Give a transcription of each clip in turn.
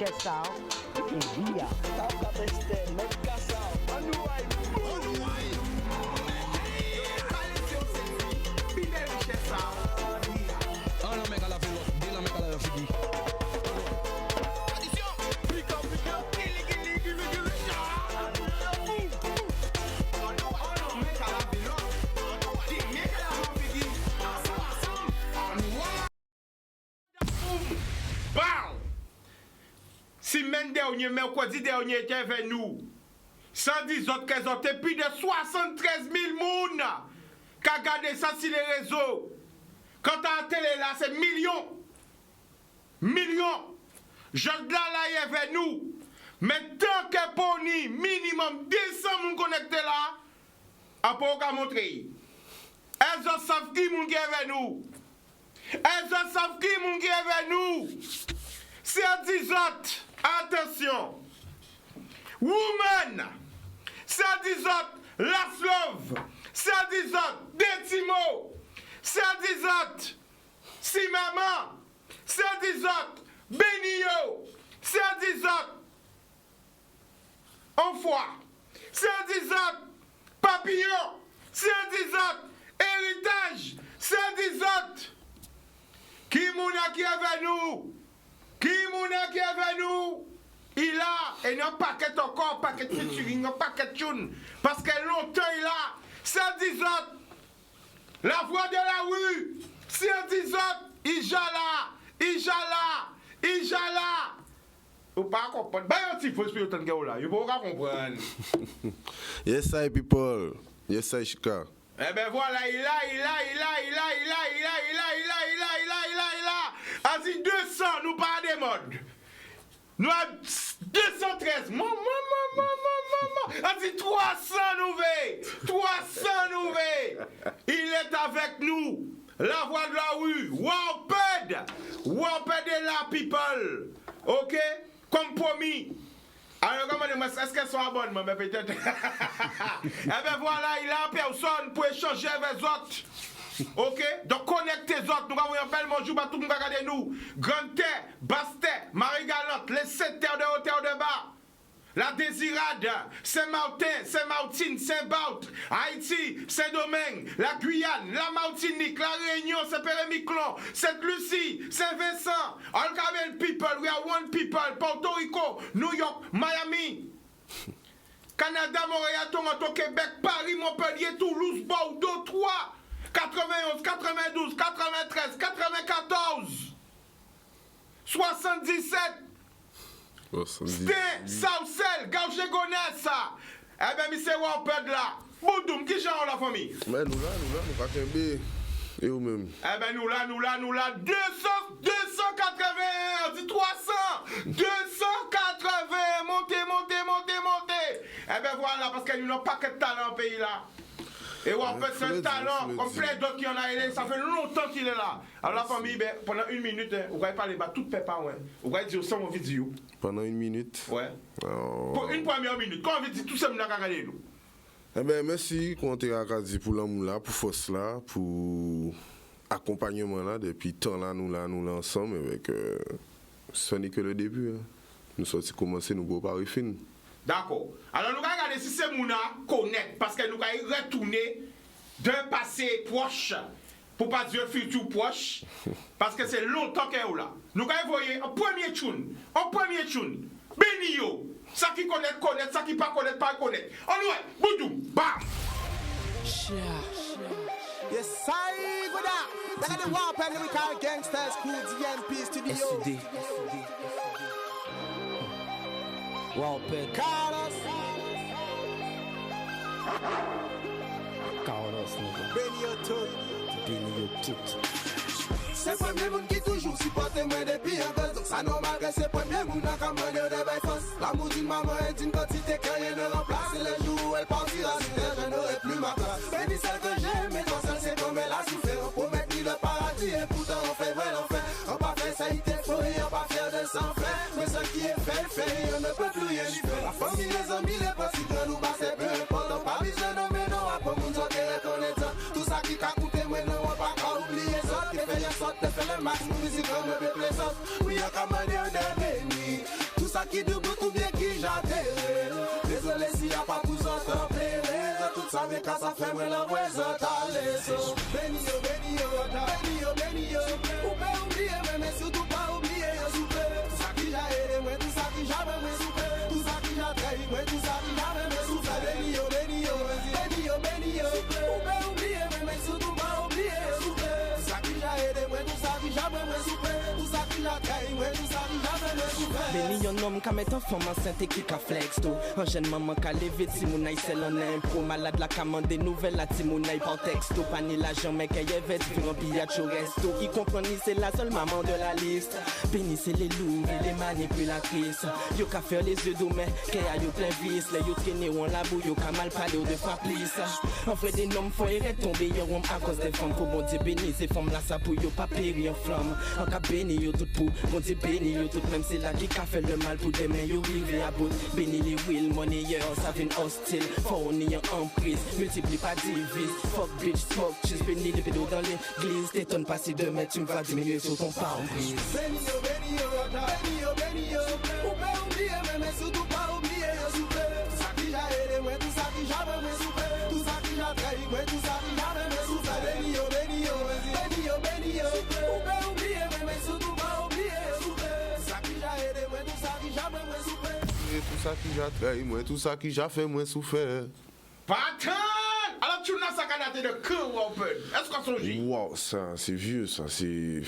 Richesse, et via. Semaine dernière, mercredi dernier, était avec nous. 110 autres qui ont plus de 73 000 personnes qui ont regardé ça sur les réseaux. Quand tu as la télé là, c'est millions. Millions. Je là, avec nous. Mais tant que poni, minimum 200 personnes connectés là, après on va montrer. Elles savent qui est avec nous. Elles savent qui est avec nous. C'est 10 autres. Attention, Woman, c'est 10 autres, Laslov, c'est 10 autres, Détimo, c'est 10 autres, Simama, c'est 10 autres, Benio, c'est 10 autres, Enfoy, c'est 10 autres, Papillon, c'est 10 autres, Héritage, c'est 10 autres, qui mouna qui est avec nous? Qui est avec nous? Il a, et non paquet encore, paquet de featuring, non paquet de tune. Parce que longtemps il a, c'est 10 autres. La voix de la rue, c'est 10 autres. Ijala. Vous pas comprendre. Bah, un petit peu, c'est autant de là. Vous pas comprendre. Yes, I people. Yes, I Chica. Eh ben voilà, il a. Asi 200, nous pas des modes. Nous avons 213. Maman. Asi 300 nouvelles. 300 nouvelles. Il est avec nous. La voix de la rue. Waped est là, people. Ok? Comme promis. Alors, comment est-ce qu'elles sont abonnements, mais peut-être. Eh bien voilà, il a personne pour échanger avec les autres. Ok? Donc connectez les autres. Nous avons un bel bonjour à tout le monde qui regarde nous. Grande Terre, Basse Terre, Marie-Galante, les 7 terres de haut, terre de bas. La Désirade, Saint-Martin, Saint-Martine, Saint-Barth, Haïti, Saint-Domingue, la Guyane, la Martinique, la Réunion, Saint-Pérémy-Clon, Sainte-Lucie, Saint-Vincent, all Caribbean people, we are one people, Porto Rico, New York, Miami, Canada, Montréal, Toronto, Québec, Paris, Montpellier, Toulouse, Bordeaux, 3, 91, 92, 93, 94, 77, Sté, Saucel, Gauche Gonessa. Eh bien, monsieur Waped là. Boudoum, qui j'en la famille? Mais nous là, pas qu'un B. Et vous même? Eh bien, nous là. 281, dit 300. 280, montez. Eh bien, voilà, parce que nous n'avons pas que de talent au pays là. Et Waped, c'est un talent, comme plein d'autres qui en a aidé. Ça fait longtemps qu'il est là. Alors, la famille, ben, pendant 1 minute, vous voyez parler, tout ne fait pas, ouais. Vous voyez dire ça en vidéo. Pendant 1 minute? Ouais. Oh. Pour une première minute. Quand on veut dire tout ça, nous avons regardé nous. Eh bien, merci, comptez à Kadi pour l'amour là, pour force là, pour accompagnement là, depuis temps là, nous ensemble, avec. Ce n'est que le début. Hein. Nous sommes commencé, nous ne pouvons pas finir. D'accord. Alors, nous allons regarder si c'est Mouna connect, parce que nous allons retourner d'un passé proche, pour ne pas dire futur proche, parce que c'est longtemps qu'elle est là. Nous allons voir un premier tune. Benio. Ça qui connaît, ça qui pas connaît. On ouais, boudou, bam. Yes, I go down. Look at the Waped lyrical gangsters, cool DNP studio. Waped. Carlos, nigga. Benio tout. C'est le premier monde qui toujours supporte moi depuis un gosse. Donc ça normal que c'est le premier monde qui a commandé de bail force. L'amour d'une maman est une quantité que rien ne remplace. Et le jour où elle partira, je n'aurai plus ma place. Béni celle que j'aime, mais toi seul c'est comme elle a souffert. On promet ni le paradis et pourtant on fait vrai l'enfer. On pas fait ça, il t'est faux et on pas fier de s'en faire. Mais ce qui est fait, on ne peut plus rien y faire. La famille, les amis, les principes, nous passer peu important. Pas besoin de nommer, non, après mon job et reconnaître. Tout ça qui t'a coûté, maintenant, on va pas oublier ça. T'es fait les sortes, t'es fait les max, nous musique, on me fait plaisir. Oui, y'a qu'à manière de béni. Tout ça qui debout, tout bien qui j'atterre. Désolé s'il y a pas tout ça, t'en plaît. Tout ça, mais quand ça fait, moi, l'envoie, ça t'a laissé. Béni, yo, béni, yo, béni, yo, béni, yo. Ou pas oublier, mais surtout pas oublier, yo, souper. Tout ça qui j'ai aidé, moi, tout ça qui j'ai même souper. Tout ça qui j'ai trahi, moi, tout ça qui j'ai même souper. Béni, yo, béni, yo, béni, yo, béni, yo. Ou pas oublier, mais surtout pas oublier, yo, souper. Tout ça qui j'ai aidé, moi, tout ça qui j'ai même souper. Tout ça qui j'ai trahi, moi, tout ça qui j'ai même souper. Béni yon homme qui met en forme enceinte et qui ka flex tout. Un jeune maman qui a levé Timounay, c'est l'en impro. Malade la commande des nouvelles à Timounay par texto. Pas ni l'argent mais qu'elle y avait différents billets au resto. Qui comprend ni c'est la seule maman de la liste. Béni c'est les loups et les manipulatrices. Yo ka faire les yeux d'eau mais qu'elle a yo plein vis. Les yo traîné ou en la boue, yo ka mal parlé ou de fois plus. En fait des noms faut y retomber yo à cause des femmes. Pour bon Dieu béni ces femmes là ça pour yo pas périr en flamme. En cas béni yo tout pour bon Dieu béni yo tout même c'est là qui a fait le mal pour demain yo rive à bout. Béni les will monnayeurs ça vient hostile. Faut ni en prise multiplie pas divise. Fuck bitch fuck juste béni les pédos dans l'église. T'étonnes pas si demain tu me vas diminuer sur ton pare-brise. Béni yo, béni yo, béni yo, béni yo. Ou pas oublier, mais surtout pas oublier yo, souper. Tout ça qui j'ai aidé, moi, tout ça qui j'ai même souper. Tout ça qui j'ai trahi, moi, tout ça qui j'ai même souper. Béni yo, béni yo, béni yo, béni yo. Ou pas oublier, mais surtout pas oublier yo, souper. Tout ça qui j'ai aidé, moi, tout ça qui j'ai même souper. Tout ça qui j'ai trahi, moi, tout ça qui j'ai fait, moi, souffert. Patron! Alors tu n'as pas daté de quand open? Est-ce qu'on songe? Wow, ça, c'est vieux, ça, c'est...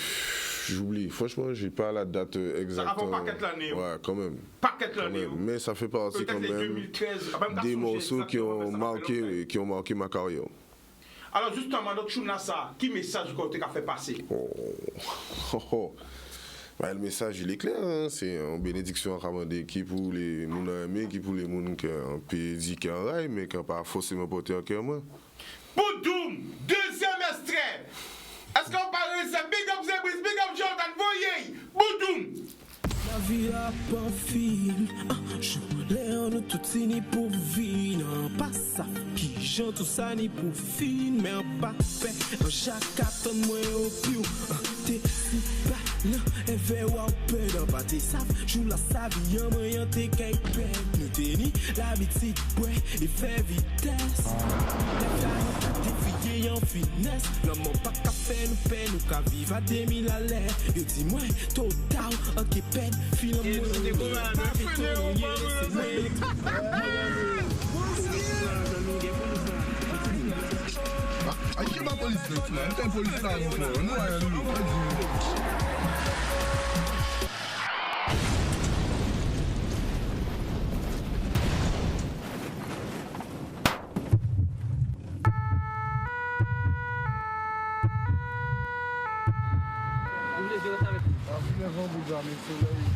J'oublie, franchement, j'ai pas la date exacte. Ça va pas paquet l'année. Ouais, quand même. Paquet l'année. Mais ça fait partie quand même 2013, des morceaux qui ont marqué ma carrière. Alors justement, donc tu n'as ça, qui message que tu as fait passer? Bah, le message il est clair, hein? C'est en bénédiction à Ramandé qui pour les gens aimés, qui pour les gens qui ont un peu dit qu'il y a un rail, mais qui n'ont pas forcément porté un cœur. Boudoum, deuxième extrait. Est-ce qu'on parle de ça? Big up Zebris, big up Jordan, voyez, Boudoum. La vie a pas fini, l'air nous tout ni pour vivre, pas ça qui j'en tout ça ni pour fin, mais pas fait, chaque attend moi au plus, t'es si pas là, et fait ou peu dans pas t'es savent, joue la savie, en moyen t'es qu'un peu, nous t'es ni l'habitude, ouais, il fait vitesse, t'es en finesse, l'homme pas qu'à faire nous peine, nous qu'à vivre à 2000 à l'air, yo dis-moi, total, ok peine, file en moi, I keep my police next man, I'm police now before, no I don't.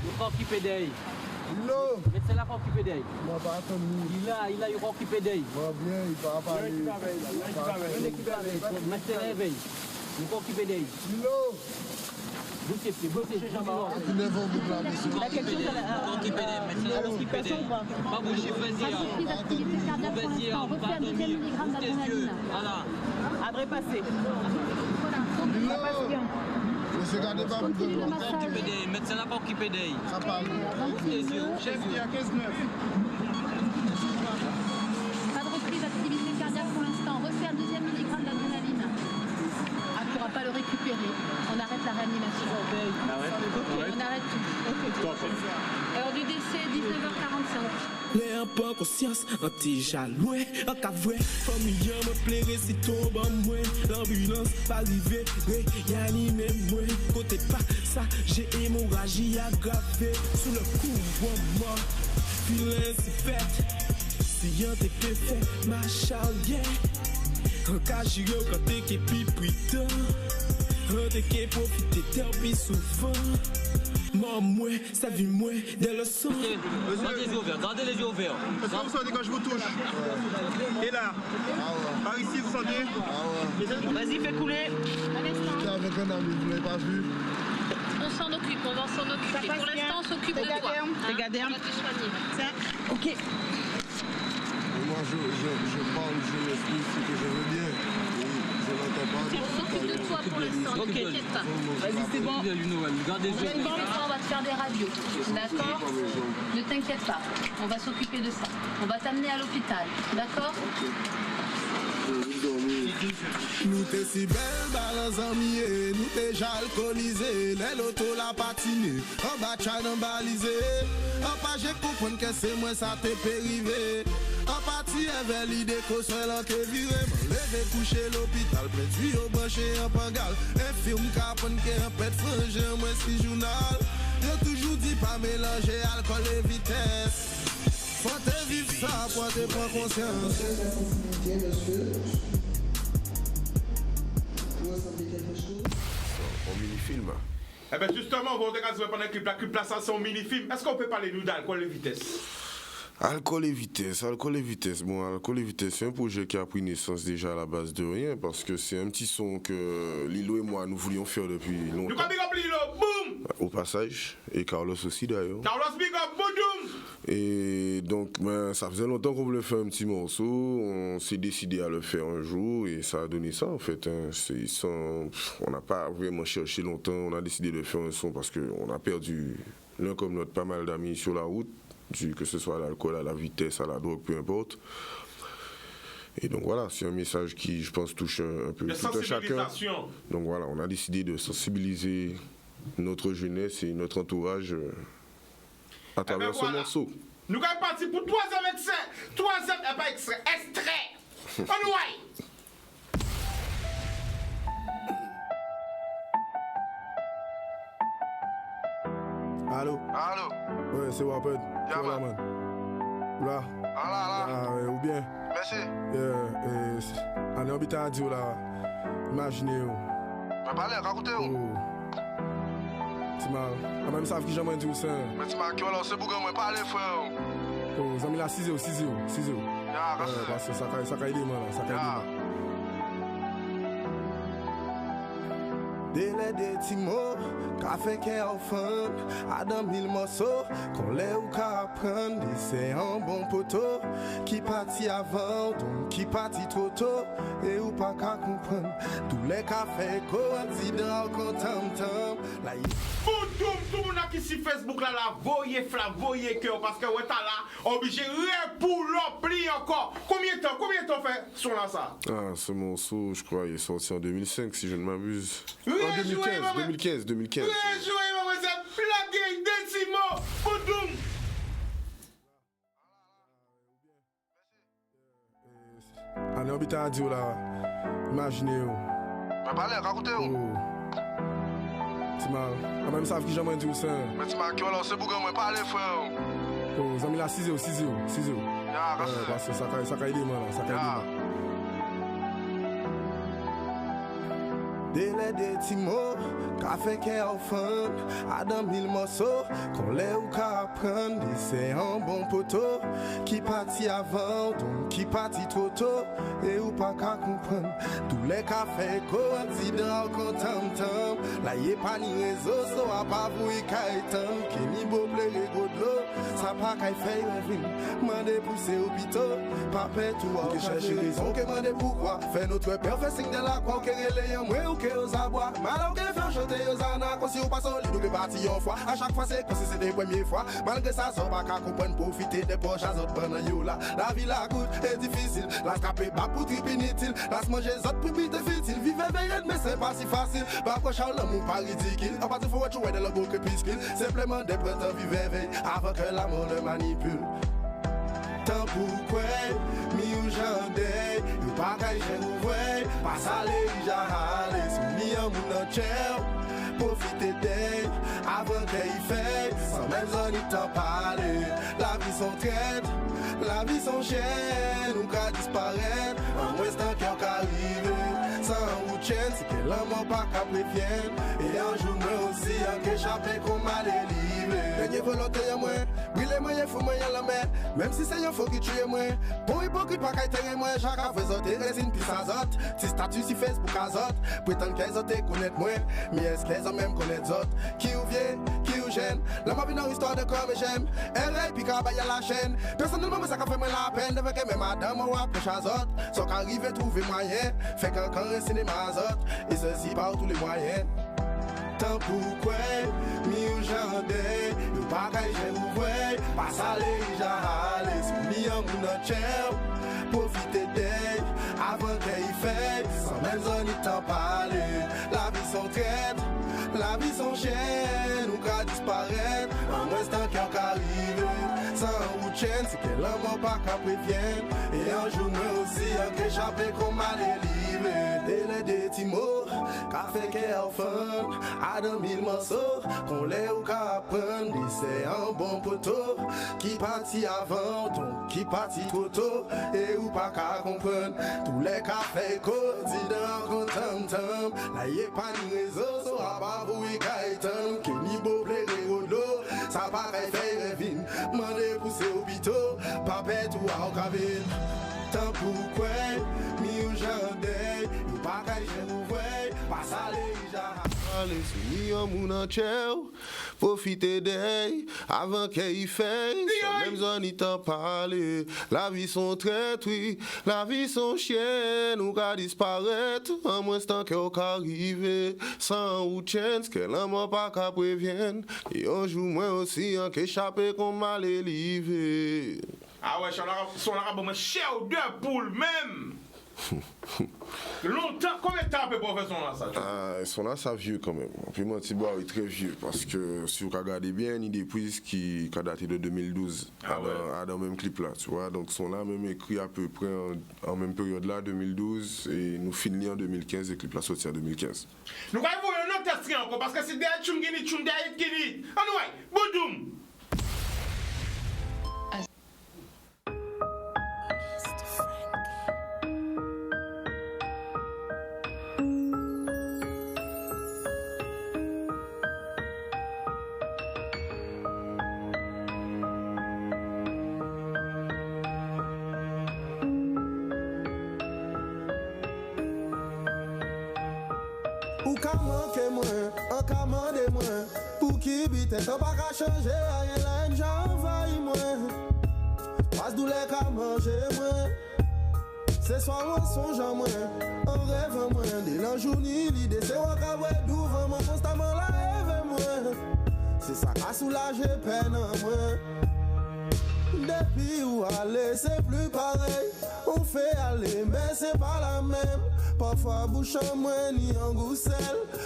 Il faut occuper d'elle. Mettez la pour occuper d'elle. Il a occupé d'elle. Bien, il va pas aller. Mettez la veille. Il faut occuper d'elle. Bossez, Il est bon, vous l'avez sur la quelque chose à occuper d'elle. Mettez la occuper d'elle. Pas bouger, vas-y. Pas dormir. Tes yeux. Voilà. Adré passé. Ça passe bien. Monsieur, gardez pas vous deux. Mettez la pour occuper d'elle. Ça parle. Tes yeux. Chef, il y a 15-9. Pas de reprise d'activité cardiaque pour l'instant. Refait un deuxième milligramme d'adrénaline. Ah, tu ne pourras pas le récupérer. On arrête la réanimation. On arrête tout. Heure du décès, 19h45. Les un peu conscience, un petit jaloux, un cavoué, famille me plairait si tombe en moi, l'ambulance va arriver, réanimer moi, côté pas ça, j'ai hémorragie aggravée, sous le coup, moi, filet si fait, si y'en t'es fait, ma charrière, un cas j'y quand t'es qui putain, un t'es qui profite t'es puis souvent. Moi, ça vit moi, des leçons. Gardez les yeux ouverts. Est-ce que vous sentez quand je vous touche? Et là? Par ici, vous sentez? Vas-y, fais couler. Un instant. J'étais avec un ami, vous ne l'avez pas vu? On s'en occupe, on va s'en occuper. Pour l'instant, s'occupe de toi. Regardez. On va te soigner. Tiens. Ok. Moi, je parle, je m'explique ce que je veux bien. Je n'entends pas. On s'occupe de toi pour l'instant, ne t'inquiète pas. Vas-y, c'est bon. On va te faire des radios, d'accord? Ne t'inquiète pas, on va s'occuper de ça. On va t'amener à l'hôpital, d'accord? Nous t'es si belle, balance en mié, nous t'es déjà alcoolisé, les lotos la patiné, en bas chan en balisé, en pas j'ai compris que c'est moi ça t'est périvé, en partie avec l'idée qu'on soit là que viré, levé coucher l'hôpital, plein de tuyaux branchés en pangal, infirme capon qui est un pet frangé, moi si journal, j'ai toujours dit pas mélanger alcool et vitesse. Faut te vivre ça, faut te prendre conscience. En mini-film. Eh bien justement, vous avez pendant que la clip là, ça c'est un mini-film. Est-ce qu'on peut parler nous d'alcool et vitesse? Alcool et vitesse. Bon, alcool et vitesse, c'est un projet qui a pris naissance déjà à la base de rien parce que c'est un petit son que Lilo et moi nous voulions faire depuis longtemps. Nous big up Lilo, boum! Au passage, et Carlos aussi d'ailleurs. Carlos big up, boum! Et donc, ça faisait longtemps qu'on voulait faire un petit morceau. On s'est décidé à le faire un jour et ça a donné ça en fait. Hein. On n'a pas vraiment cherché longtemps. On a décidé de faire un son parce qu'on a perdu l'un comme l'autre pas mal d'amis sur la route. Que ce soit à l'alcool, à la vitesse, à la drogue, peu importe. Et donc voilà, c'est un message qui, je pense, touche un peu tout un chacun. Donc voilà, on a décidé de sensibiliser notre jeunesse et notre entourage à travers ce morceau. Nous sommes partis pour 3e extrait. 3e, pas extrait, extrait. On y va. Allô? Allô? Ouais, c'est Waped. Yeah, man. Là. Ah là. Ou bien? Merci. On est habitant à Dieu là. Imaginez-vous. Mais parlez, racontez-vous. C'est mal. Même savent qui j'aime dire ça. Mais tu m'as qui alors c'est pour que moi parler, frère. Oh, ça mis là 6-0. Yeah, parce que ça a aidé moi là. Ça a aidé moi. Délai des petits mots, café qui est au fond, Adam mille morceaux, qu'on l'ait ou qu'à apprendre, c'est un bon poteau, qui partit avant, donc qui partit trop tôt, et ou pas qu'à comprendre, tous les cafés coïncidents, content, là il... Tout le monde qui sur Facebook là, voyez flamme, voyez cœur, parce que ouais t'as là, obligé pour l'empli encore. Combien de temps fait sur là ça? Ah, ce morceau, je crois, il est sorti en 2005 si je ne m'abuse. Oui, 2015. Oui, joué, maman, c'est plagué, décimo, Boudoum. On est habitant à Dieu là, imaginez-vous. Mais parlez, racontez-vous. C'est mal. Même savent qui j'aime dire ça. Mais tu m'as qui alors c'est pour que moi parler, frère. Oh, ça mis là 6-0. Yeah, parce que ça a aidé moi là. Ça a aidé moi. Délai des petits mots, café qui est au fond, Adam mille morceaux, qu'on l'ait ou qu'à apprendre, c'est un bon poteau, qui partit avant, donc qui partit trop tôt, et ou pas qu'à comprendre, tous les cafés coïncidents, content, là y est pas ni réseau, so à pas vous y kaitan, qui ni beau plaire godlo, ça pas qu'à faire rêver, mandé pousser au pito, pas fait tout à chercher raison, que mandé pourquoi, fait notre père, fait signe de la croix, que relais en moi ou que aux abois, malgré que faire chanter aux anas, quand si on passe au lit, nous parti en fois, à chaque fois c'est comme si c'était la première fois, malgré ça, ça va qu'à comprendre, profiter des poches à autres pendant yo là, la vie la coûte est difficile, la scraper pas pour triper inutile, la se manger autres pour vite futile, vivre veillette mais c'est pas si facile, pas quoi charle l'amour pas ridicule, à partir faut être de la boucle puisqu'il, simplement des printemps vivre veille, avant que l'amour le manipule. Tant pourquoi, mi ou jandé, ou pas qu'à y ouvrir, pas salé, j'allé, soumis en mon chère, profiter d'elle, avant qu'elle fait, sans même zone t'en parler, la vie son traite, la vie son chaîne, ou qu'à disparaître, en restant qu'elle qu'arrive, sans ou chaîne, c'est que l'amour pas qu'à prévienne, et un jour moi aussi, en qu'échappé qu'on m'a délivré. Dernière volonté à moi. Brûler moi, il faut moi à la mer. Même si c'est un faux qui tue moi. Bon hypocrite pas qu'à terre moi. Chaque fois autres résine plus azote. Si statut si Facebook azote. Prétend qu'elles autres connaissent moi. Mais est-ce qu'elles ont même connaissent autres? Qui ou vient, qui ou gêne. La m'a vu dans l'histoire de comme j'aime. Elle puis qu'à bailler la chaîne. Personnellement, ça fait moi la peine de voir que même madame ou approche azote. Sauf qu'arrive trouver moyen. Fait qu'encore un cinéma azote. Et ceci par tous les moyens. Tant pourquoi, mi ou jardin, ou pas qu'à j'aime ou vrai, pas salé, j'allais, si on mon chèvre, profiter d'elle, avant qu'elle fait, sans même zone ni t'en parler, la vie son traite, la vie son chien, ou qu'à disparaître, en restant qu'elle arrive, sans ou chaîne, c'est qu'elle n'a pas qu'à prévienne, et un jour moi aussi, on échappé comme à l'élivrer, délai des timos, qu'a fait qu'elle fun, à 2000 morceaux, qu'on l'ait ou qu'à apprendre, c'est un bon poteau, qui partit avant, donc qui partit trop tôt, et ou pas qu'à comprendre, tous les cafés codis dans un tam-tam, là y'a pas de réseau, so à pas vous y kaitan, qui ni beau plaire au lot, ça paraît faire revine, mandé pousser au bito, pas bête ou à graver, tant pourquoi, mi ou jardin, ou pas qu'à j'aime ou vrai, pas salé, allez, c'est mis en mon chèvre, profitez d'elle, avant qu'elle fait, sans même zone ni t'en parler. La vie son traite, oui, la vie son chien, nous qu'à disparaître, en moins temps qu'elle arrive, sans ou chance, qu'elle n'a pas qu'à prévienne, et un jour moi aussi, en qu'échapper comme mal élevé. Ah ouais, son arabe, mais cher deux poules même. Longtemps, combien de temps après pour faire son là ça? Ils sont là, ça vieux quand même. Puis mon petit bois est très vieux parce que si vous regardez bien, il y a des prises qui datent de 2012 dans le même clip là, tu vois. Donc sont là même écrit à peu près en même période là, 2012 et nous finissons en 2015 et le clip là sorti en 2015. Nous allons voir un autre extrait encore parce que c'est des chungini, chungini. Anouai, Boudoum. Ou qu'à manquer moins, en qu'à mander moins, pour qui bite, t'as pas qu'à changer, rien là, j'envahis moins. Passe douleur qu'à manger moins, c'est soir on songe en moins, on rêve en moins, dès la journée, l'idée c'est on qu'à voir devant moi, constamment la rêve moins. C'est ça qu'à soulager peine en moins. Depuis où aller, c'est plus pareil. On fait aller, mais c'est pas la même. Parfois bouche en moins ni en goussel.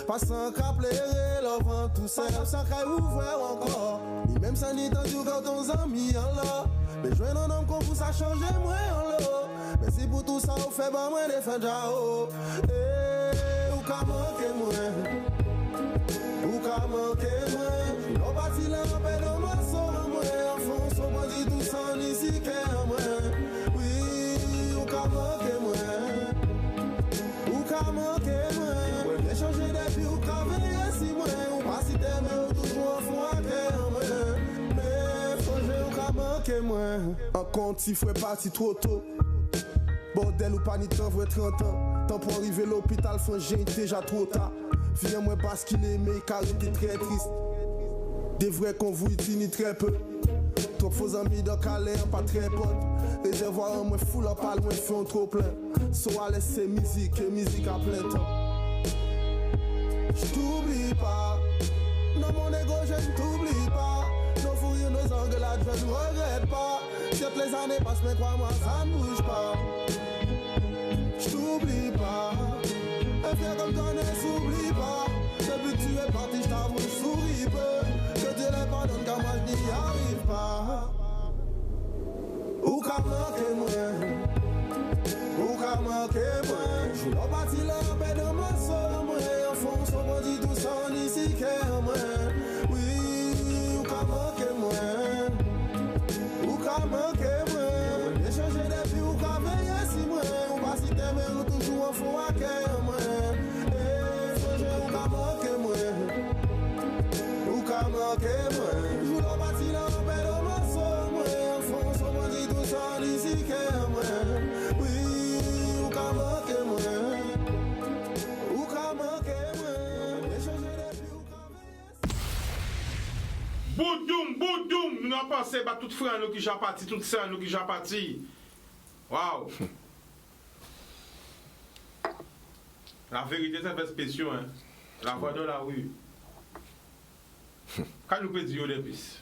Passant qu'à plairer, l'enfant tout seul. Sans qu'à ouvrir encore. Ni même sans ni tendu quand ton ami en là. Mais jouer un homme qu'on pousse à changer moins en l'eau. Mais si pour tout ça, on fait pas moins de fin d'ao. Eh, ou qu'à manquer moins. Ou qu'à manquer moins. On bâtit l'empêche dans ma soeur moins. En fond, son bandit tout sans ni si qu'un moins. Oui, ou qu'à manquer moins. Ou qu'à manquer moins. Ouais, bien changer depuis ou qu'à venir si moins. Ou pas si t'aimes ou toujours en fond à qu'un moins. Mais faut jouer ou qu'à manquer moins. En compte, si ferait parti trop tôt. Bordel ou pas ni temps, vrai 30 ans. Temps pour arriver l'hôpital, frangin déjà trop tard. Viens moi parce qu'il aimait, car il était très triste. Des vrais convois, ni très peu. Trop faux amis dans Calais, pas très potes. Réservoir en moins fou, la parle, moins fond trop plein. So à laisser musique, et musique à plein temps. J't'oublie pas. Non mon ego, je ne t'oublie pas. Nos fouilles, nos engueulades, je ne regrette pas. Toutes les années passent, mais crois-moi, ça ne bouge pas. J't'oublie pas. Un frère comme toi ne s'oublie pas. Depuis que tu es parti, j't'avoue, souris peu. Que Dieu les pardonne, car moi je n'y arrive pas. Ou qu'à manquer moins. Ou qu'à manquer moins. J'vous l'en bâti la paix de ma soeur, moi. En fond, son bandit tout sans ici qu'un moins. Oui, ou qu'à manquer moins. Ou qu'à manquer moins. Bien changer depuis ou qu'à veiller si moins. Ou pas si t'aimes ou toujours en fond à qu'un moins. Et faut jouer ou qu'à manquer moins. Ou qu'à manquer moins. J'vous l'en bâti Boudoum, nous n'avons pensé à tout frère nous qui sont partis, toutes sœurs nous qui sont partis. Waouh! La vérité, c'est fait spécial, hein? La voix dans la rue. Quand nous pouvons dire depuis?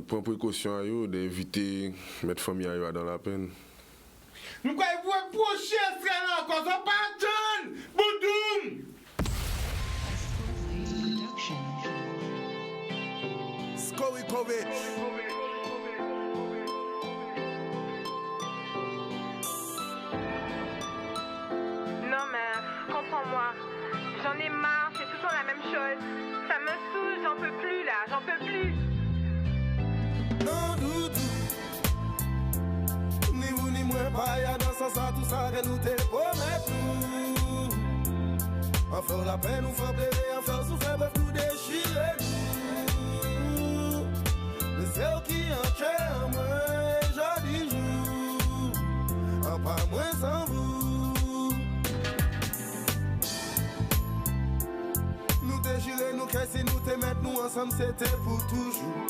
Pour précaution, d'éviter de mettre famille dans la peine. Nous croyons que vous approchez ce encore, on pas attendre! Boudoum! Skoikovic. Non mais, comprends-moi. J'en ai marre, c'est tout le temps la même chose. Ça me saoule, j'en peux plus là, j'en peux plus. Non doudou. Ni vous ni moi pas y'a dans ce sens tout ça que nous te promettons. En faire la peine, nous faire pleurer, en faire souffrir, bref tout déchirer. Mais c'est eux qui en tuent moi, joli jour. En pas moins sans vous. Nous déchirer, nous casser, nous te mettre, nous ensemble, c'était pour toujours.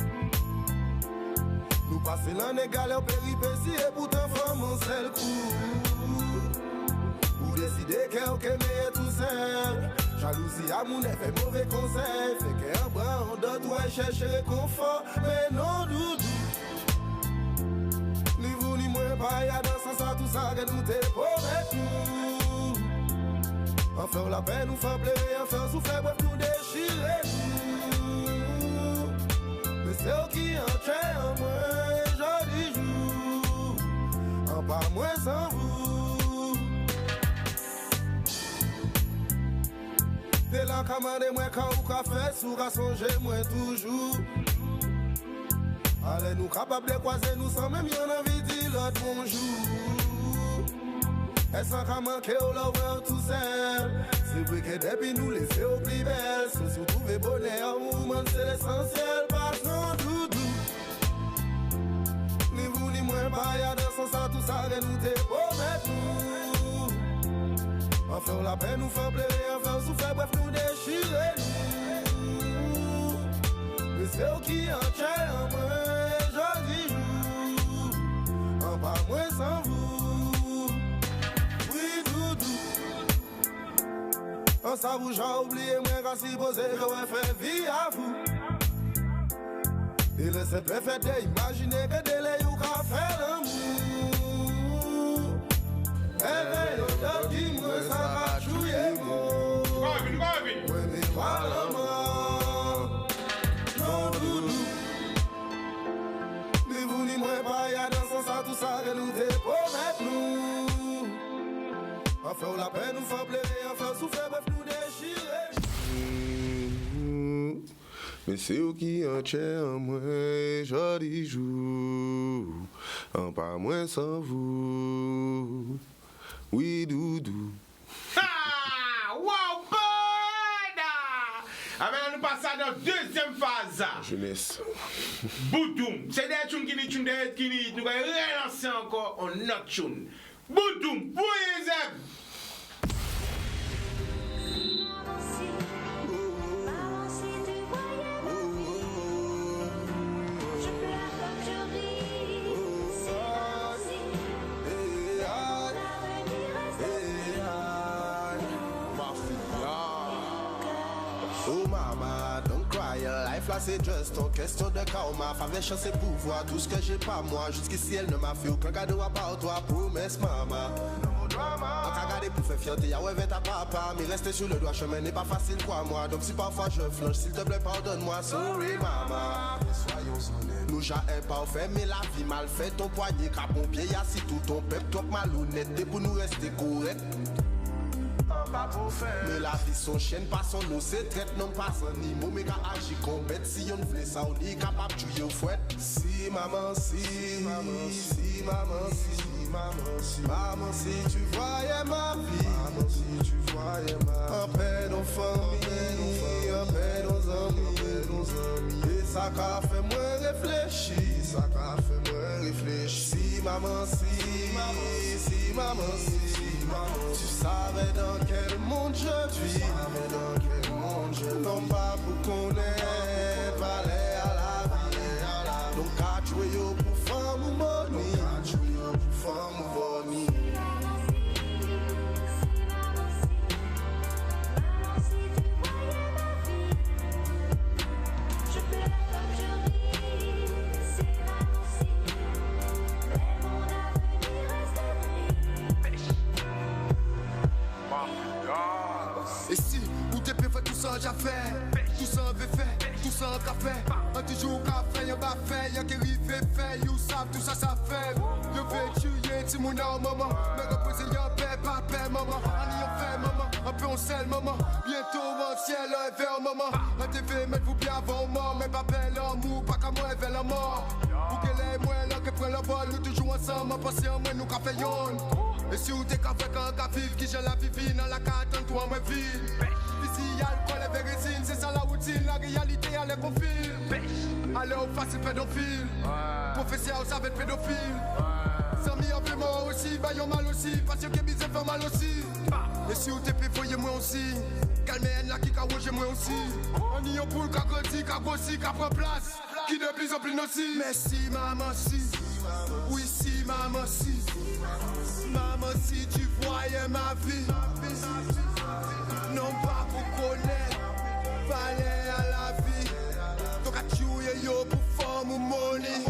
Nous passer l'année galère, péripéties, et pourtant, femme, on seul coup. Ou décider qu'elle est tout seul. Jalousie à mon effet, mauvais conseil. Fait qu'un bras en d'autres, ouais, chercher réconfort. Mais non, doudou. Ni vous, ni moi, pas y'a dans ça, tout ça, que nous te promettons. En faire la peine, nous faire pleurer, en faire souffrir, bref, nous déchirer. Mais c'est eux qui en tuent en moi, joli jour. En pas moins sans vous. Dès la commande, moi, quand vous café, sous à songer, moi, toujours. Allez, nous capables de croiser, nous sans même y'en envie de dire l'autre bonjour. Et sans qu'à manquer, on l'a ouvert tout seul. C'est vrai que depuis nous, laisser au plus belle. Si vous trouvez bonheur, moment, c'est l'essentiel. Pas sans doudou. Ni vous, ni moi, pas y'a dans ce sens, tout ça, que nous te promettons. En faire la peine, nous faire pleurer, en faire souffrir, bref, nous déchirer. Mais c'est eux qui en tuent en moi, joli jour. En pas moins sans vous. Oui, doudou. En ça vous j'ai oublié, moi, quand si posé, j'aurais fait vie à vous. Et le simple fait d'imaginer que délai ou qu'à faire l'amour. Et l'autre qui me ça va chouiller moi. Ouais, mais voilà moi. Non, doudou. Ni vous ni moi pas y'a dans ce sens tout ça que nous te promettons. En faire la peine, nous faire pleurer, en faire souffrir, bref nous déchirer. Mais c'est eux qui en tuent en moi, joli jour. En pas moins sans vous. Oui, doudou. Ah! Wow, boy! Ah, ben, nous passons dans la deuxième phase. Jeunesse. Boudoum. C'est des tunes qui nous nous allons relancer encore en autre tune. Boudoum, pour les amis. Oh mama, don't cry, life là c'est juste une question de karma. Femme chance et pouvoir, tout ce que j'ai pas moi. Jusqu'ici elle ne m'a fait aucun cadeau à part toi, promesse mama. On t'a gardé pour faire fierté, y'a ouais ta papa. Mais rester sur le doigt chemin n'est pas facile quoi moi. Donc si parfois je flanche, s'il te plaît pardonne-moi, sorry mama. Soyons honnêtes, nous j'ai imparfait, mais la vie mal faite. Ton poignet crapon pied, y'a si tout ton pep, top malhonnête. T'es pour nous rester correct. Mais la vie son chaîne, pas son nom, c'est traite, non pas son niveau. Mais quand agit compète, si on voulait ça, on est capable de jouer au fouet. Si maman, si maman, si maman, si maman, si maman, si tu voyais ma vie, maman, si tu voyais ma en paix nos familles, en paix nos amis, et ça qu'a fait moi réfléchir, ça qu'a fait moi réfléchir. Si maman, si maman, si maman, si maman, tu savais dans quel monde je vis, dans quel monde Non pas pour connaître, valet à la vie. Donc à jouer yo pour femme ou money. À jouer yo pour femme ou money. Et si, ou t'es fait tout ça j'ai fait, tout ça avait fait, tout ça qu'a fait. Un toujours qu'a fait, y'a pas fait, y'a qui rive fait, you savent tout ça ça fait. Yo fait tuer, ti mon nom maman, mais reposer y'a paix, pas paix maman. On y a fait maman, un peu on sel maman. Bientôt mon ciel est vers maman. Un TV mettre vous bien avant mort, mais pas belle l'amour, pas qu'à moi vers la mort. Pour qu'elle est moins là, qu'elle prenne la balle, nous toujours ensemble, passer en moi nous qu'a fait yon. Et si vous t'es qu'à faire quand qu'à vivre, qui j'ai la vie dans la carte en toi, moi ville. Ici y'a le col et vérésine, c'est ça la routine, la réalité elle est confine. Allez au facile pédophile, professeur ça va être pédophile. Samy en fait mort aussi, baillons mal aussi, parce que qui fait mal aussi. Et si vous t'es fait voyez moi aussi, calmez là qui qu'a rogé moi aussi. On y a pour qu'a grandi, qu'a grossi, qu'a prend place, qui de plus en plus nocif. Merci maman si, oui si maman si. Maman, si tu voyais ma vie, non pas pour connaître, fallait à la vie. Donc à tuer yo pour femme ou money.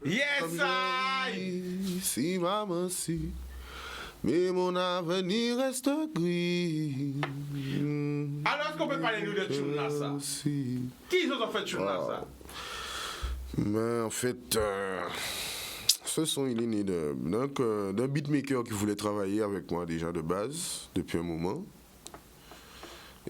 Yes, I. Si maman, si. Mais mon avenir reste gris. Alors, est-ce qu'on peut parler nous de tune là, ça? Qui ils ont fait tune là, ça? Mais en fait, ce son, il est né d'un beatmaker qui voulait travailler avec moi déjà de base, depuis un moment.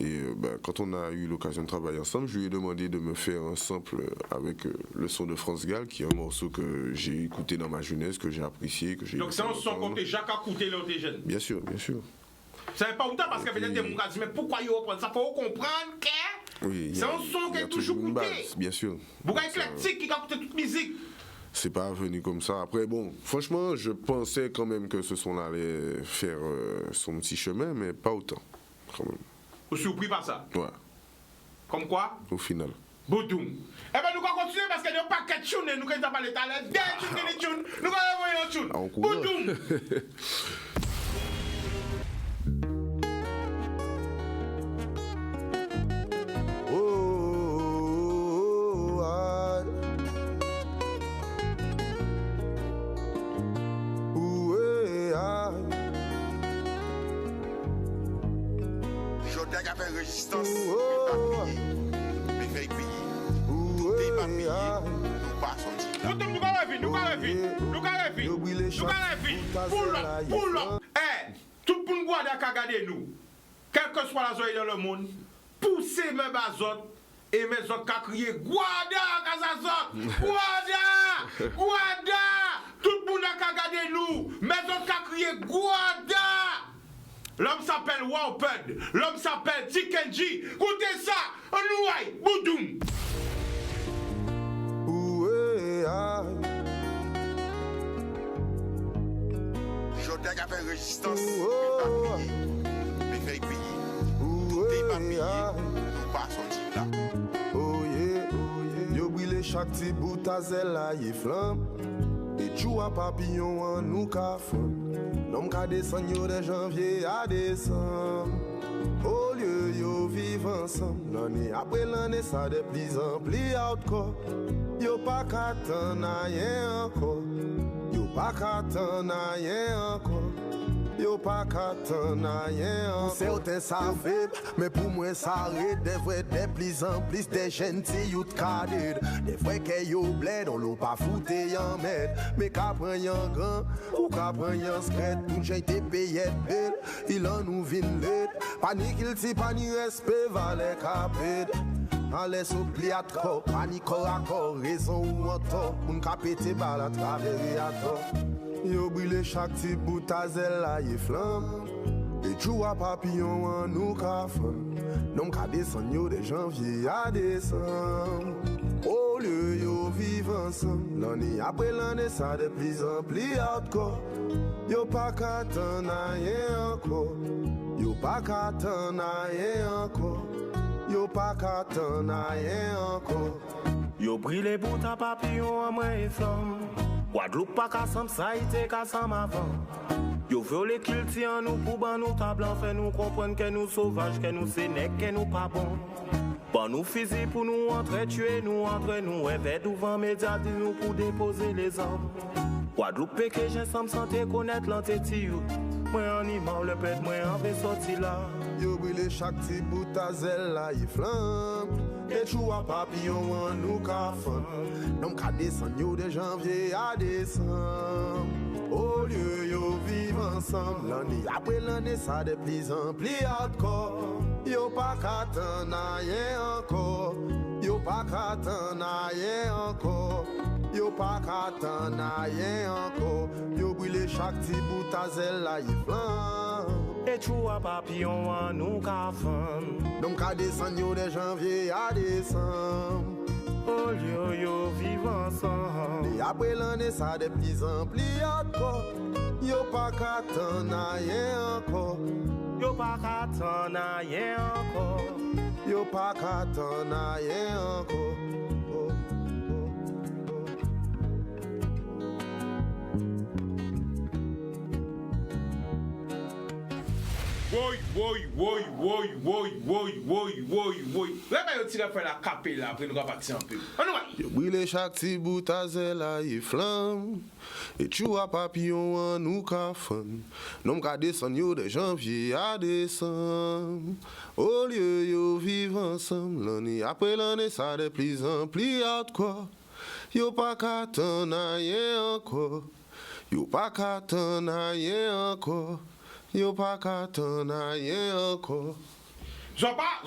Et quand on a eu l'occasion de travailler ensemble, je lui ai demandé de me faire un sample avec le son de France Gall, qui est un morceau que j'ai écouté dans ma jeunesse, que j'ai apprécié, que j'ai... Donc c'est un son qu'on t'a Jacques à écouter là où t'es jeune? Bien sûr, bien sûr. C'est pas autant parce que peut-être des gens disent mais pourquoi ils reprennent ça? Faut comprendre que oui, c'est un son qui est toujours une coûté. base, bien sûr. Pourquoi éclectique qui a coûté toute musique? C'est pas venu comme ça. Après, bon, franchement, je pensais quand même que ce son-là allait faire son petit chemin, mais pas autant, quand même. Vous surpris par ça? Ouais. Comme quoi? Au final. Boudoum. Eh ben nous allons continuer parce qu'il y a pas de tune, nous allons parler tout à l'heure. Des tunes, nous allons envoyer un tune. Boudoum. Résistance, mais fait crier. T'es pas payé, nous pas sortis. Nous Pull up. Eh, tout le monde doit regarder nous. Quelle que soit la zone dans le monde, poussez mes bazot et mes autres qui crient Guada, Kazazot, Guada, Guada. Tout le monde a regardé nous. Mes autres qui crient Guada. L'homme s'appelle Wowped, l'homme s'appelle Tikenji. Écoutez ça, on nous aille, Boudoum. Jodia qui a fait résistance, mais fait crier. T'es pas payé, nous pas sortis là. Oh yeah, yo brûlé chaque petit bout à zèle là, y flamme. Et tu as papillon en nous cafons. Nom ka descend yo de janvier à décembre. Au lieu yo vivent ensemble. L'année après l'année ça de plus en plus hardcore. Yo pas qu'attendre rien encore. Yo pas qu'attendre rien encore. Yo pas qu'attendre rien encore. Certains savent, mais pour moi ça arrête. Des vrais de plus en plus des gentils youth cadets. Des vrais que yo bled, on l'a pas fouté en med. Mais qu'à prendre un grand, ou qu'à prendre un secret. Pour j'ai été payé belle, il en nous vient l'aide. Panique il t'y panique respect, valet caped. Allez sous pliat corps, panique corps à corps, raison ou en tort. On capete balle à travers à tort. Yo brûlé chaque petit bout à zèle là, y flamme. Et tu vois papillon en nous cafons. Non qu'à descendre yo de janvier à décembre. Au lieu yo vivre ensemble. L'année après l'année, ça de plus en plus hardcore. Yo pas qu'à t'en rien encore. Yo pas qu'à t'en rien encore. Yo pas qu'à t'en rien encore. Yo brûlé pour ta papillon à moi et flamme. Guadeloupe pas qu'à s'en ça été qu'à s'en avant. Yo violé culti en nous pour ban nous ta blanc fait nous comprendre que nous sauvages, que nous sénèques, que nous pas bon. Bon nous fusil pour nous entrer tuer nous entre nous évêques devant médias nous pour déposer les armes. Guadeloupe que j'ai sans santé connaître l'entité. Moi animal le pète moi en vais sortir là. Yo brûlé chaque petit bout à zèle là il flamme. Et chou à papillon en nous ka fan. Non ka descend yo de janvier à décembre. Au lieu yo vivre ensemble l'année après l'année ça de plus en plus hardcore. Yo pas qu'à t'en rien encore. Yo pas qu'à t'en rien encore. Yo pas qu'à t'en rien encore. Yo brûlé chaque petit bout à zèle là il flamme. Et chou à papillon en nous ka fan. Non ka descend yo de janvier à décembre. Oh yo vivre ensemble. Et après l'année ça de plus en plus hardcore. Yo pas qu'à t'en rien encore. Yo pas qu'à t'en rien encore. Yo pas qu'à t'en rien encore. Woy. Là, on tire faire la capée là, après nous va partir un peu. On y va. Yo brûlé chaque petit bout à zèle là, il flamme. Et tu vois papillon en nous ka fan. Non ka descend yo de janvier à décembre. Au lieu yo vivre ensemble, l'année après l'année, ça de plus en plus hardcore. Yo pas qu'à t'en rien encore. Yo pas qu'à t'en rien encore. Yo pas qu'à t'en rien encore. J'en pas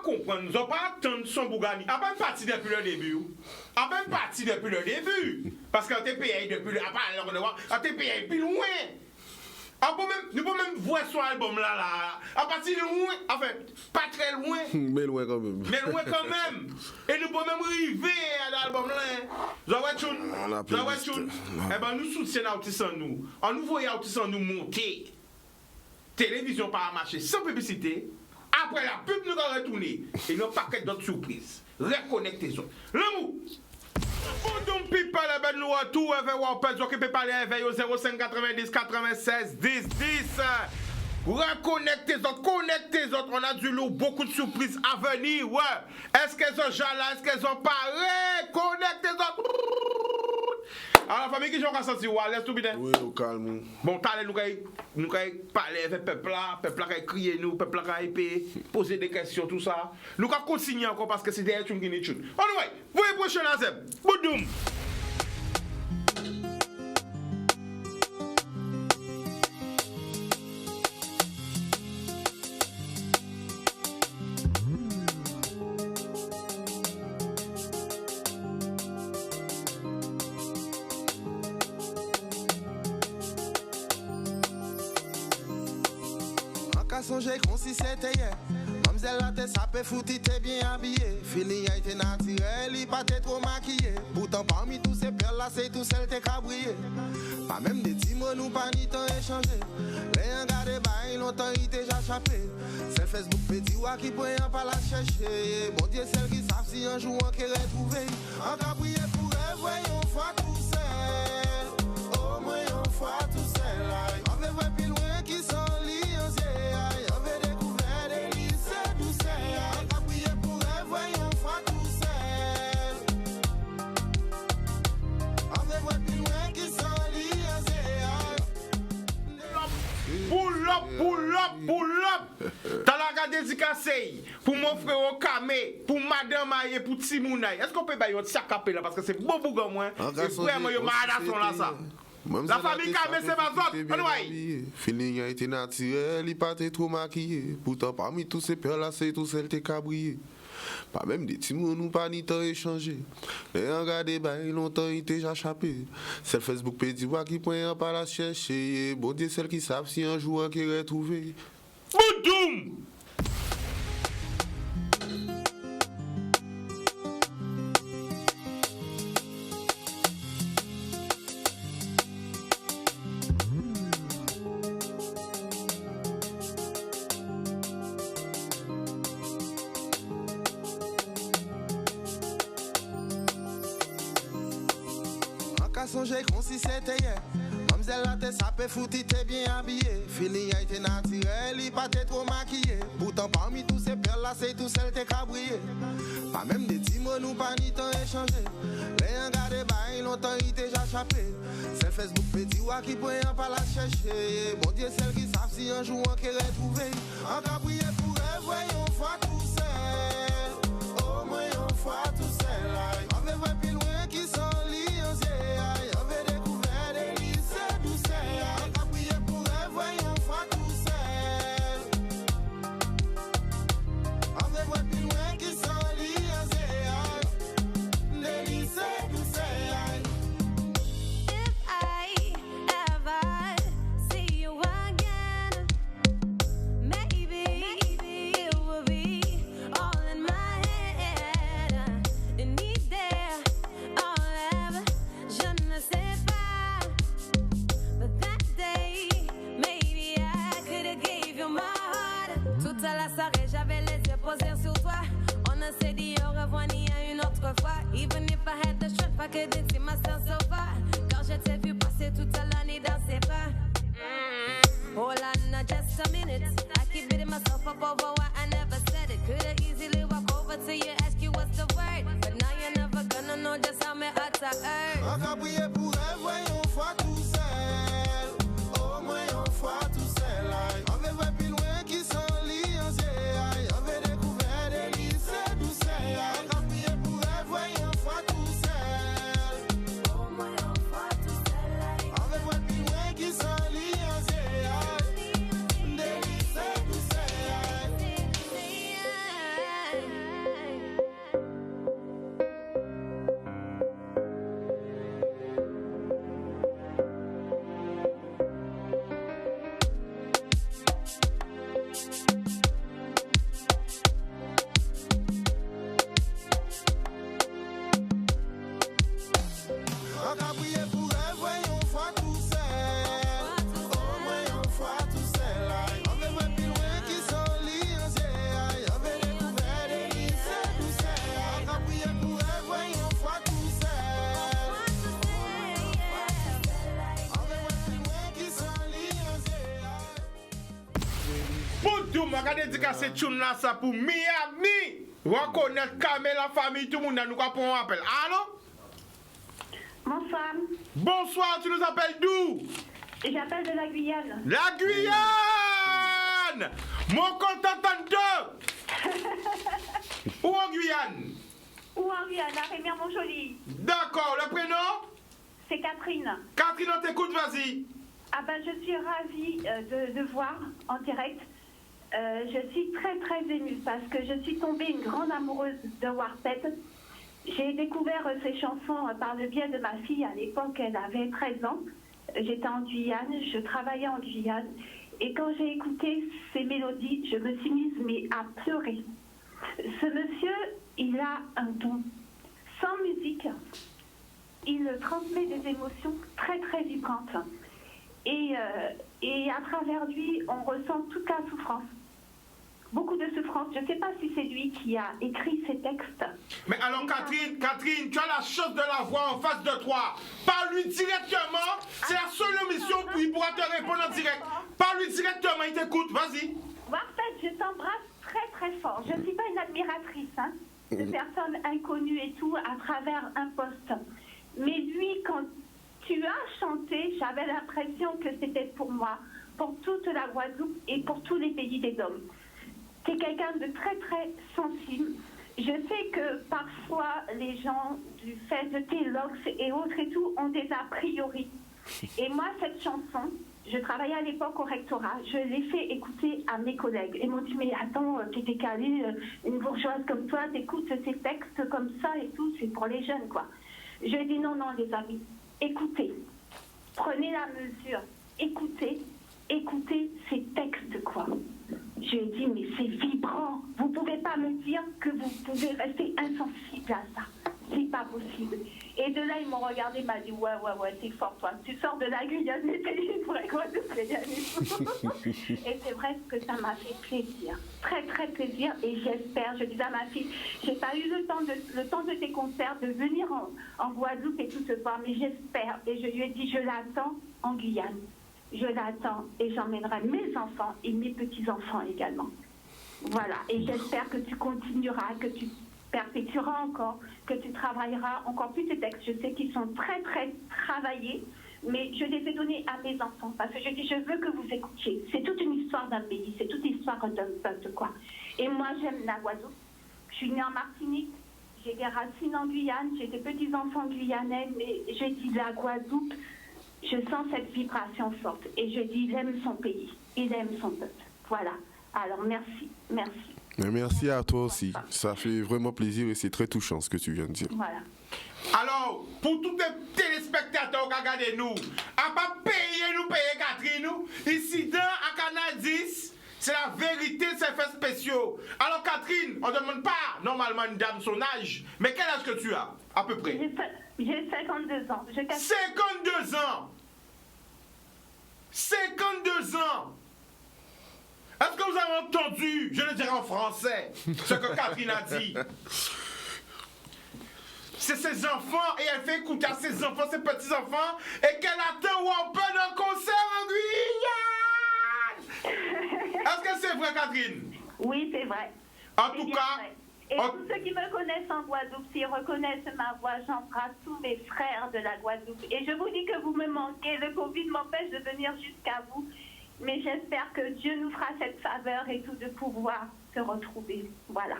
comprendre, j'en pas attendre son Bougani. A pas parti depuis le début. A pas parti depuis le début. Parce qu'on t'est payé depuis le début. On t'est payé plus loin. Nous pouvons même voir son album là. À partir de loin, enfin, pas très loin. Mais loin quand même. Et nous pouvons même arriver à l'album là. Eh ben, nous soutenons Autis en nous. On nous voit Autis en nous monter. Télévision par marché sans publicité. Après la pub, nous allons retourner. Et nous paquet d'autres surprises. Reconnectez-vous. L'amour. Bonjour people, ben nous retour avec Wapez, occupé par les éveils au 05 90 96 10 10. Reconnectez-vous, connectez-vous. On a du lourd, beaucoup de surprises à venir. Ouais. Est-ce qu'elles sont déjà là? Est-ce qu'elles ont parlé? Connectez-vous. Alors la famille qui joue à sentir, laisse tout bien. Oui, au calme. Bon, t'allez nous parler avec peuple là qui crier nous, peuple là qui poser des questions, tout ça. Nous allons continuer encore parce que c'est derrière tout le monde. Anyway, voyez prochain Azem. Boudoum. Songer comme si c'était hier. Mamzelle la tête sapé fouti, t'es bien habillé. Feeling a été naturel, il pas trop maquillé. Pourtant parmi tous ces perles là, c'est tout celle t'es cabrié. Pas même des petits mots nous pas ni temps échangé. Les regardez bail longtemps il déjà échappé. C'est Facebook petit ou qui peut en pas la chercher. Bon Dieu celle qui savent si un jour on qu'est retrouvé. En cabrié pour elle, voyons fois tout seul. Au moins une fois tout seul. On veut voir plus loin qui sont liés. Pull up. T'as la gade dédicacé pour mon frère au Kamé, pour madame Aye, pour Timounay. Est-ce qu'on peut bailler un sac à là parce que c'est beau bougon moins. Et vraiment yo malade là ça. La famille Kamé c'est ma zone. Feeling a été naturel, il pas trop maquillé. Pourtant parmi tous ces perles là, c'est tout celle t'es cabrié. Pas même des petits mots, nous pas ni temps échangé. Les regardez, bail longtemps, il déjà échappé. C'est le Facebook petit qui point pas la chercher. Bon Dieu, celles qui savent si un jour qui est retrouvé. Boudoum! songer comme si c'était hier. Mamzelle là t'es sapé foutu, t'es bien habillé. Feeling a été naturel, il pas t'es trop maquillé. Pourtant parmi tous ces perles là, c'est tout seul t'es cabrié. Pas même des petits mots, nous pas ni temps échangé. Les regardez bail, longtemps il t'est déjà échappé. C'est Facebook petit ou qui peut pas la chercher. Bon Dieu, celles qui savent si un jour on qu'est retrouvé. En cabrié pour elle, voyons fois tout seul. Au moins on fois tout seul. On veut voir plus loin qui sont liés. On veut découvrir des lycées douceurs. En cabrié pour elle, voyons fois tout seul. On veut voir plus loin qui sont liés. Des lycées douceurs. J'avais les yeux posés sur toi. On a s'est dit au revoir ni à une autre fois. Even if I had the strength, I couldn't see myself so far. Quand je t'ai vu passer toute l'année dans ses bras. Hold on, now just a minute. I keep beating myself up over why I never said it. Could've easily walk over to you, ask you what's the word. But now you're never gonna know just how my heart I hurt. On a prié pour elle, voyons fois tout seul. Au moins on fois tout seul. On veut voir plus loin qui sont liés. On veut découvrir des lycées douceurs. On a prié pour elle, voyons fois tout seul. Au moins on fois tout seul. On veut voir plus loin qui sont liés. Des lycées douceurs. On a prié pour elle, voyons fois tout seul. Au moins on fois tout seul. On veut voir plus loin qui sont liés. On veut découvrir des lycées douceurs. On a prié pour elle, voyons fois tout seul. On veut voir plus loin qui sont liés. Pour tout, je vais dédicacer tune là ça pour Miami. Reconnaître Kamel, la famille, tout le monde, nous avons un appel. Allô? Bonsoir. Bonsoir, tu nous appelles d'où? J'appelle de la Guyane. La Guyane! Mon compte t'entend. Où en Guyane? Où en Guyane? À Rémière-Montjoly. D'accord, le prénom? C'est Catherine. Catherine, on t'écoute, vas-y. Ah ben, je suis ravie de voir en direct. Je suis très très émue parce que je suis tombée une grande amoureuse de Warped. J'ai découvert ces chansons par le biais de ma fille. À l'époque, elle avait 13 ans. J'étais en Guyane, je travaillais en Guyane. Et quand j'ai écouté ces mélodies, je me suis mise à pleurer. Ce monsieur, il a un don. Sans musique, il transmet des émotions très très vibrantes. Et à travers lui, on ressent toute la souffrance. Beaucoup de souffrance. Je ne sais pas si c'est lui qui a écrit ces textes. Mais alors Catherine, tu as la chance de la voir en face de toi. Parle-lui directement. C'est la seule émission où il pourra te répondre en direct. Parle-lui directement, il t'écoute. Vas-y. Warped, je t'embrasse très très fort. Je ne suis pas une admiratrice de personnes inconnues et tout à travers un poste. Mais lui, quand tu as chanté, j'avais l'impression que c'était pour moi, pour toute la Guadeloupe et pour tous les pays des Dômes. Tu es quelqu'un de très très sensible. Je sais que parfois les gens, du fait de tes looks et autres et tout, ont des a priori. Et moi, cette chanson, je travaillais à l'époque au rectorat, je l'ai fait écouter à mes collègues. Ils m'ont dit, mais attends, t'étais calée, une bourgeoise comme toi, t'écoutes ces textes comme ça et tout, c'est pour les jeunes, quoi. Je dis, non, les amis, écoutez, prenez la mesure, écoutez ces textes, quoi. Je lui ai dit, mais c'est vibrant. Vous ne pouvez pas me dire que vous pouvez rester insensible à ça. C'est pas possible. Et de là, ils m'ont regardé, m'a dit, ouais, c'est fort, toi. Tu sors de la Guyane, mais t'es libre pour la Guadeloupe. très bien et tout. Et c'est vrai que ça m'a fait plaisir, très très plaisir. Et j'espère, je disais à ma fille, j'ai pas eu le temps de tes concerts, de venir en Guadeloupe et tout ce soir, mais j'espère. Et je lui ai dit, je l'attends en Guyane. Je l'attends et j'emmènerai mes enfants et mes petits-enfants également. Voilà, et j'espère que tu continueras, que tu perpétueras encore, que tu travailleras encore plus tes textes. Je sais qu'ils sont très très travaillés, mais je les ai donnés à mes enfants parce que je dis, je veux que vous écoutiez. C'est toute une histoire d'un pays, c'est toute une histoire d'un peuple, quoi. Et moi, j'aime la Guadeloupe. Je suis née en Martinique, j'ai des racines en Guyane, j'ai des petits-enfants guyanais, mais je dis la Guadeloupe, je sens cette vibration forte. Et je dis, il aime son pays, il aime son peuple. Voilà. Alors, merci. Mais merci à toi aussi. Ça fait vraiment plaisir et c'est très touchant ce que tu viens de dire. Voilà. Alors, pour tous les téléspectateurs qui regardent nous, à pas payer Catherine, ici dans à Canal 10, c'est la vérité, c'est fait spéciaux. Alors, Catherine, on ne demande pas normalement une dame son âge, mais quel âge que tu as, à peu près? J'ai 52 ans. 52 ans! 52 ans! Est-ce que vous avez entendu, je le dirai en français, ce que Catherine a dit? C'est ses enfants, et elle fait écouter à ses enfants, ses petits-enfants, et qu'elle attend Wampen un concert en Guyane! Est-ce que c'est vrai, Catherine? Oui, c'est vrai. En tout cas... Et tous ceux qui me connaissent en Guadeloupe, s'ils reconnaissent ma voix, j'embrasse tous mes frères de la Guadeloupe. Et je vous dis que vous me manquez, le Covid m'empêche de venir jusqu'à vous. Mais j'espère que Dieu nous fera cette faveur et tout de pouvoir se retrouver. Voilà.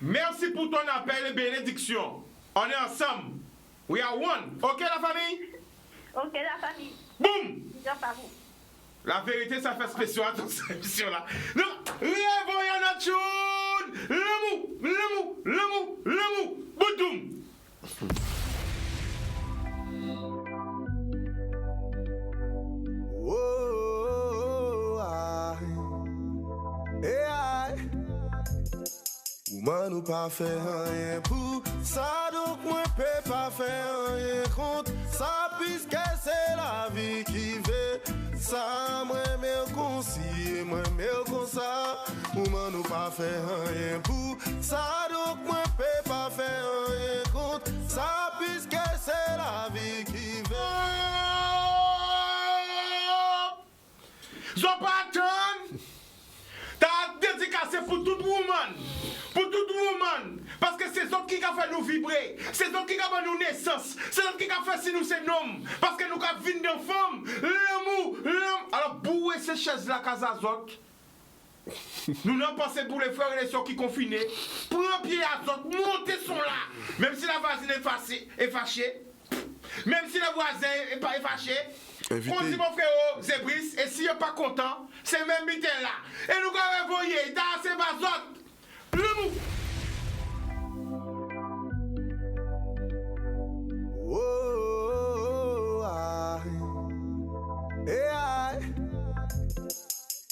Merci pour ton appel et bénédiction. On est ensemble. We are one. Ok la famille? Ok la famille. Boum! Bien par vous. La vérité, ça fait spécial à toute cette émission-là. Non, revoyons notre tune. Le mou. Boudoum. Ouman ou pas faire rien pour ça, donc moi peux pas faire rien contre ça, puisque c'est la vie qui veut ça. Moi me conseille, moi me conseille. Ouman ou pas faire rien pour ça, donc moi peux pas faire rien contre ça, puisque c'est la vie qui veut. Zopaton, t'as dédicacé pour toute woman. Pour toute woman, parce que c'est eux qui ont fait nous vibrer, c'est eux qui ont fait nous naissance, c'est eux qui ont fait si nous c'est nom, parce que nous avons vu des femmes, l'amour. Alors, bouez ces chaises-là, Casazot. Nous n'avons pensé pour les frères et les soeurs qui sont confinés. Prends pied à zot, montez son là, même si la voisine est fâchée, même si la voisine est pas fâchée. On dit mon frère Zébris, et s'il n'est pas content, c'est même mité là. Et nous avons envoyé dans ces bazotes. Le mou. Oh,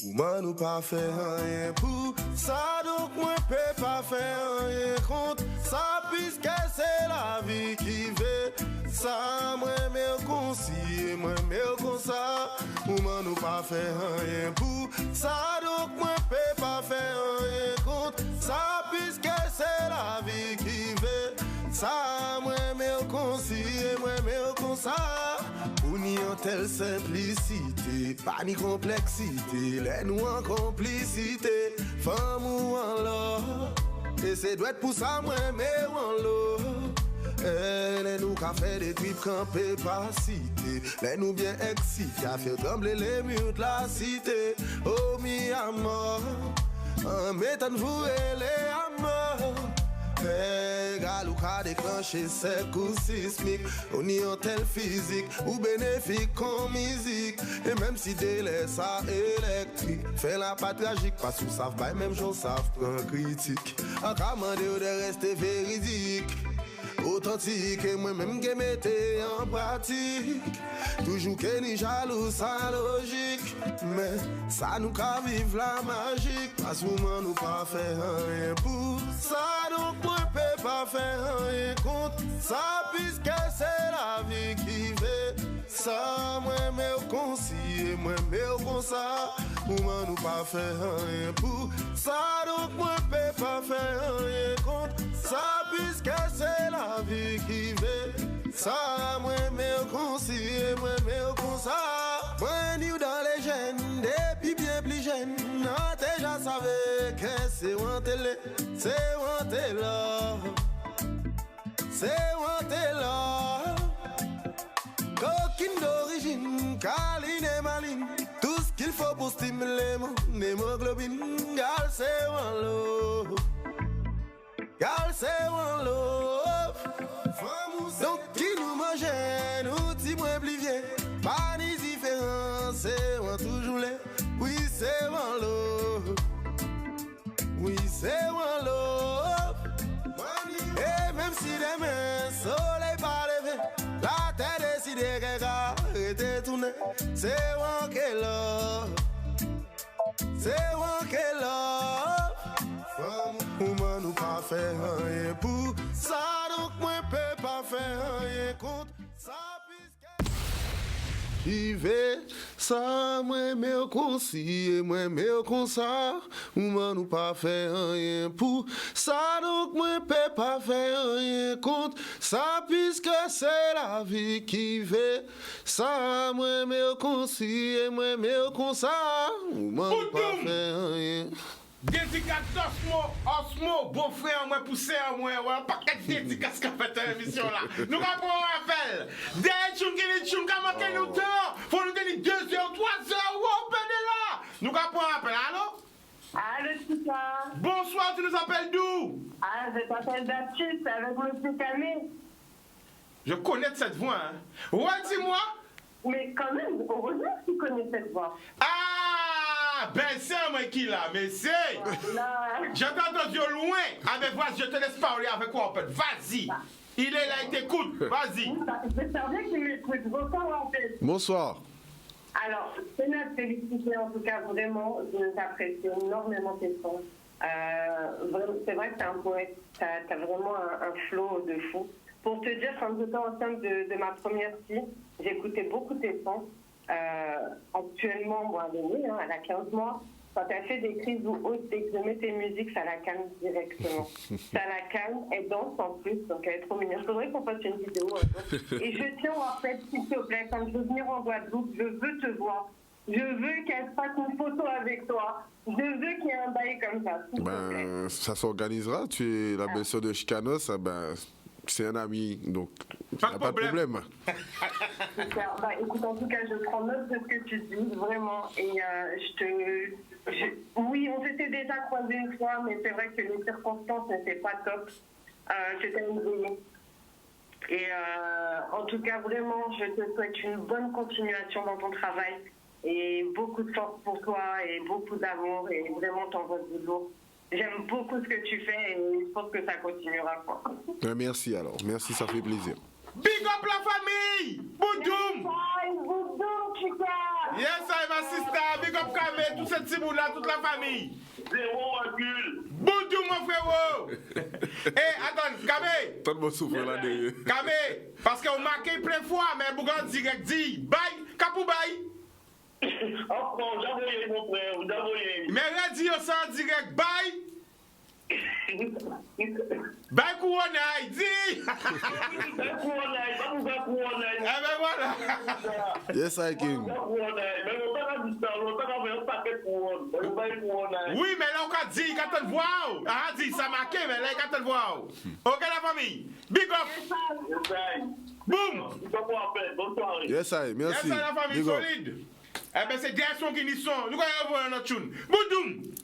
Ouman ou pas faire rien pour ça, donc moi peux pas faire rien contre ça, puisque c'est la vie qui veut ça. Moi me conseille, moi me conseille. Ouman ou pas faire rien pour ça, donc moi peux pas faire rien contre ça, puisque c'est la vie qui veut ça. Moi me conseille, moi me conseille. Pour ni en telle simplicité, pas ni complexité, les nous en complicité, femme ou en l'or, et c'est doit être pour ça moi mais en l'eau. Les nous qu'a fait des trucs campés par cité, les nous bien excités, a fait trembler les murs de la cité. Oh mi amour, en mettant vous et les amours. Galou qu'a déclenché ces coups sismiques. On y a tel physique ou bénéfique comme musique. Et même si délai ça électrique, fait la pas tragique, parce que savent pas même j'en savent prendre critique. En commandé de rester véridique, authentique, et moi-même qui mettez en pratique. Toujours que ni jaloux, ça logique. Mais ça nous qu'a vivre la magique. Parce que nous pas faire rien pour ça, donc moi peut pas faire rien contre ça, puisque c'est la vie qui veut ça. ça, moi, mais au conseiller, moi, mais au comme ça. Moi, nous pas faire rien pour ça, donc moi, peux pas faire rien contre ça, puisque c'est la vie qui veut. Ça, moi, mais au conseiller, moi, mais au comme ça. Moi, nous dans les jeunes, depuis bien plus jeunes, on déjà savait que c'est où télé, c'est où t'es là. C'est où t'es là. Coquine d'origine, câline et maline. Tout ce qu'il faut pour stimuler mon hémoglobine. Gal, c'est où l'eau. Gal, c'est où l'eau. Donc, qui nous mange, nous t'y moins blivier. Pas ni différence, c'est où toujours les. Oui, c'est où l'eau. Oui, c'est où l'eau. Et même si demain, soleil pas levé, la terre décide qu'elle a été tournée. C'est où qu'elle est là. C'est où qu'elle est là. Moi, nous pas faire rien pour ça, donc moi, peux pas faire rien contre ça. Qui veut ça, moi, mais au conseiller, moi, mais au comme ça. Moi, nous pas faire rien pour ça, donc moi, peux pas faire rien contre ça, puisque c'est la vie qui veut ça, moi, mais au conseiller, moi, mais au comme ça. Moi, nous pas faire rien. Dédicace Osmo, bon frère, moi poussé à moi, un paquet de dédicaces qu'a fait l'émission là. Nous avons un appel. Des chungi, comment nous temps? Faut nous donner 2 heures, 3 heures, on peut là. Nous avons un appel, allô? Allô, Tita. Bonsoir, tu nous appelles d'où? Ah, je t'appelle Baptiste avec le petit Camille. Je connais cette voix, hein. Ouais, dis-moi. Mais quand même, heureusement que tu connais cette voix. Ah, ben c'est moi qui l'a, mais c'est. Je t'ai entendu au loin. Avec voix, je te laisse parler avec quoi, en fait. Vas-y. Il est là, il t'écoute. Vas-y. Je savais qu'il m'écoute. Bonsoir, en fait. Bonsoir. Alors, je tenais à te féliciter, en tout cas, vraiment, je t'apprécie énormément tes sons. C'est vrai que t'es un poète, t'as vraiment un flow de fou. Pour te dire, quand j'étais enceinte de ma première fille, j'écoutais beaucoup tes sons. Actuellement, moi, elle a 15 mois. Quand elle fait des crises ou autres, dès que je mets tes musiques, ça la calme directement. Ça la calme, elle danse en plus, donc elle est trop mignonne. Il faudrait qu'on fasse une vidéo. Et je tiens en fait, s'il te plaît, quand je veux venir en Guadeloupe, je veux te voir. Je veux qu'elle fasse une photo avec toi. Je veux qu'il y ait un bail comme ça. Ben, ça s'organisera. Tu es la belle-sœur de Chicanos, ben, c'est un ami, donc il n'y a pas de problème. Super. Bah, écoute, en tout cas, je prends note de ce que tu dis, vraiment. Et oui, on s'était déjà croisés une fois, mais c'est vrai que les circonstances n'étaient pas top. C'était une journée. Et en tout cas, vraiment, je te souhaite une bonne continuation dans ton travail et beaucoup de force pour toi et beaucoup d'amour et vraiment t'envoie du lourd. J'aime beaucoup ce que tu fais et je pense que ça continuera, quoi. Merci alors, merci, ça fait plaisir. Big up la famille! Boudoum! Boudoum, chica! Yes, I, ma sister! Big up Kamé, tout ce petit bout-là, toute la famille! Zéro recul! Boudoum, mon frérot! Eh, attends, Kamé! Tout le monde souffre là derrière. Kamé, parce qu'on marqué plein fois, mais Bougan direct dit, bye, Kapou bye! Oh, bon, j'avoue, mon frère, j'avoue. Mais radio ça en direct, bye! Bye Kouonai, dis! Bye Kouonai, pas Kouonai. Eh ben voilà! Yes, I can. Oui, mais là on a dit, quand on le voit, ah, dit, ça marqué, mais là quand on le voit. Ok la famille, big up! Boum! Yes, I, merci. Yes, I, la famille Big up. solide. Eh ben c'est des sons qui n'y sont. Nous allons voir notre tune. Boudoum!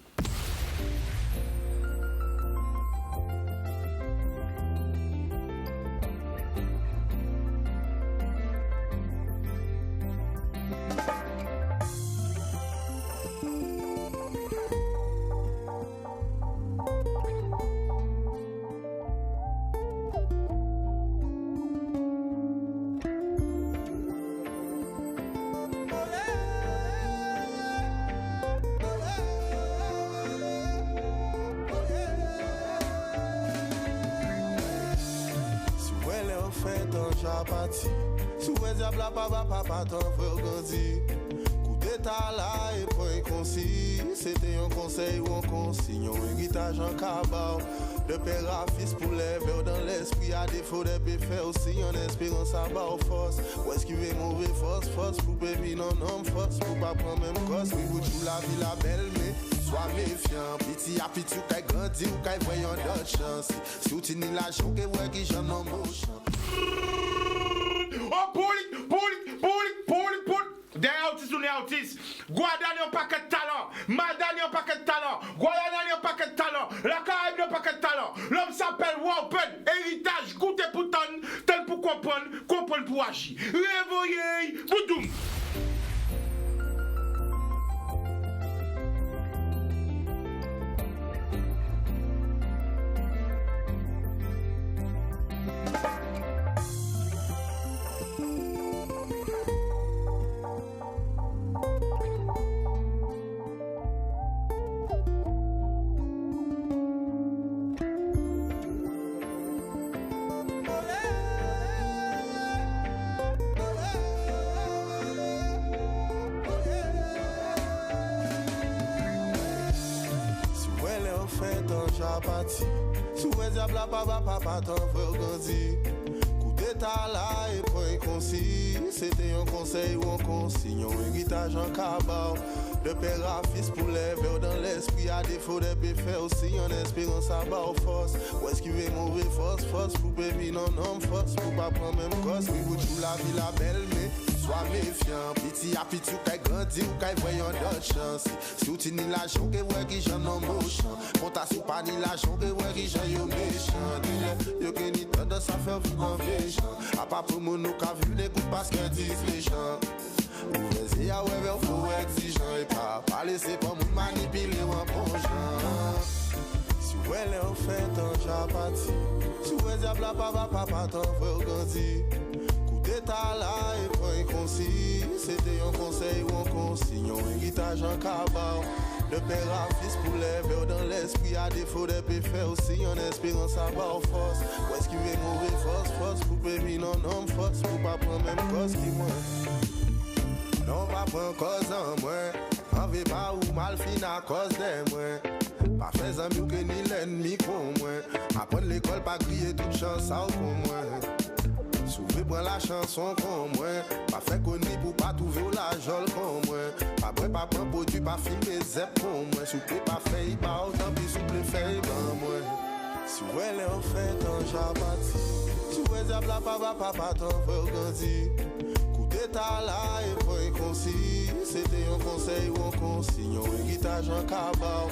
Sous un diable à papa, t'en veux grandir. Coup d'état là et point concis. C'était un conseil ou un consigne, un héritage en cabal. De père à fils pour les vers dans l'esprit, à défaut des péfés aussi, en espérance à bas force. Où est-ce qu'il veut mauvais force pour pépi non force, pour pas prendre même cause. Oui, vous tout la vie la belle, mais sois méfiant. Piti à piti, ou qu'aille grandi, ou qu'aille voyant d'autres chances. Si vous tenez la joue, que vous qui j'en ai motion. Oh, pour des artistes ou des artistes, Guadani un paquet de talent, Madani un paquet de talent, Guayana un paquet de talent, la Caraïbe un paquet de talent. L'homme s'appelle Warpen, héritage, goûter pour tel pour comprendre pour agir. Réveillez, boudoum. Sous un diable à papa, t'en veux grandir. Coup d'état là et point concis. C'était un conseil ou un consigne, un héritage en cabal. De père à fils pour les vers dans l'esprit, à défaut des péfés aussi, en espérance à bas force. Où est-ce qu'il veut mauvais force pour pépi non force, pour pas prendre même cause. Oui, vous tout la vie la belle, mais sois méfiant. Piti à piti, ou qu'aille grandi, ou qu'aille voyant d'autres chances. Si vous tenez l'argent, que vous qui j'en ai motion. Quand t'as sous pas ni l'argent, que vous qui j'en ai méchant. Yo que ni tendance à faire vivre en méchant. À pas pour mon nous qu'a vu des coups parce que disent les gens. Ouvrez-y à ouais, faut exigeant et pas laisser pas mon manipuler ou un bon genre. Si vous elle est en fait en chapati. Si vous êtes diable à papa, t'en veux grandir. D'état là et point concis. C'était un conseil ou un consigne, un héritage en cabal. De père à fils pour les vers dans l'esprit, à défaut des péfés aussi, en espérance à bas force. Où est-ce qu'il veut mauvais force pour pépi non force, pour pas prendre même cause qui moi. Non pas prendre cause en moi, en veut pas ou mal fin à cause de moi. Pas faire mieux que ni l'ennemi pour moi. Apprendre l'école, pas crier toute chance ça pour moi. Souvez prendre la chanson comme moi. Pas fait connu pour pas trouver la jolle comme moi. Pas vrai, pas prendre produit, pas filmer zep comme moi. Souple pas fait, pas autant pis souple fait, ben moi. Si vous elle en fait en jabati. Si vous êtes diable à papa, t'en veux grandir. Coup d'état là et point concis. C'était un conseil ou un consigne, un héritage en cabal.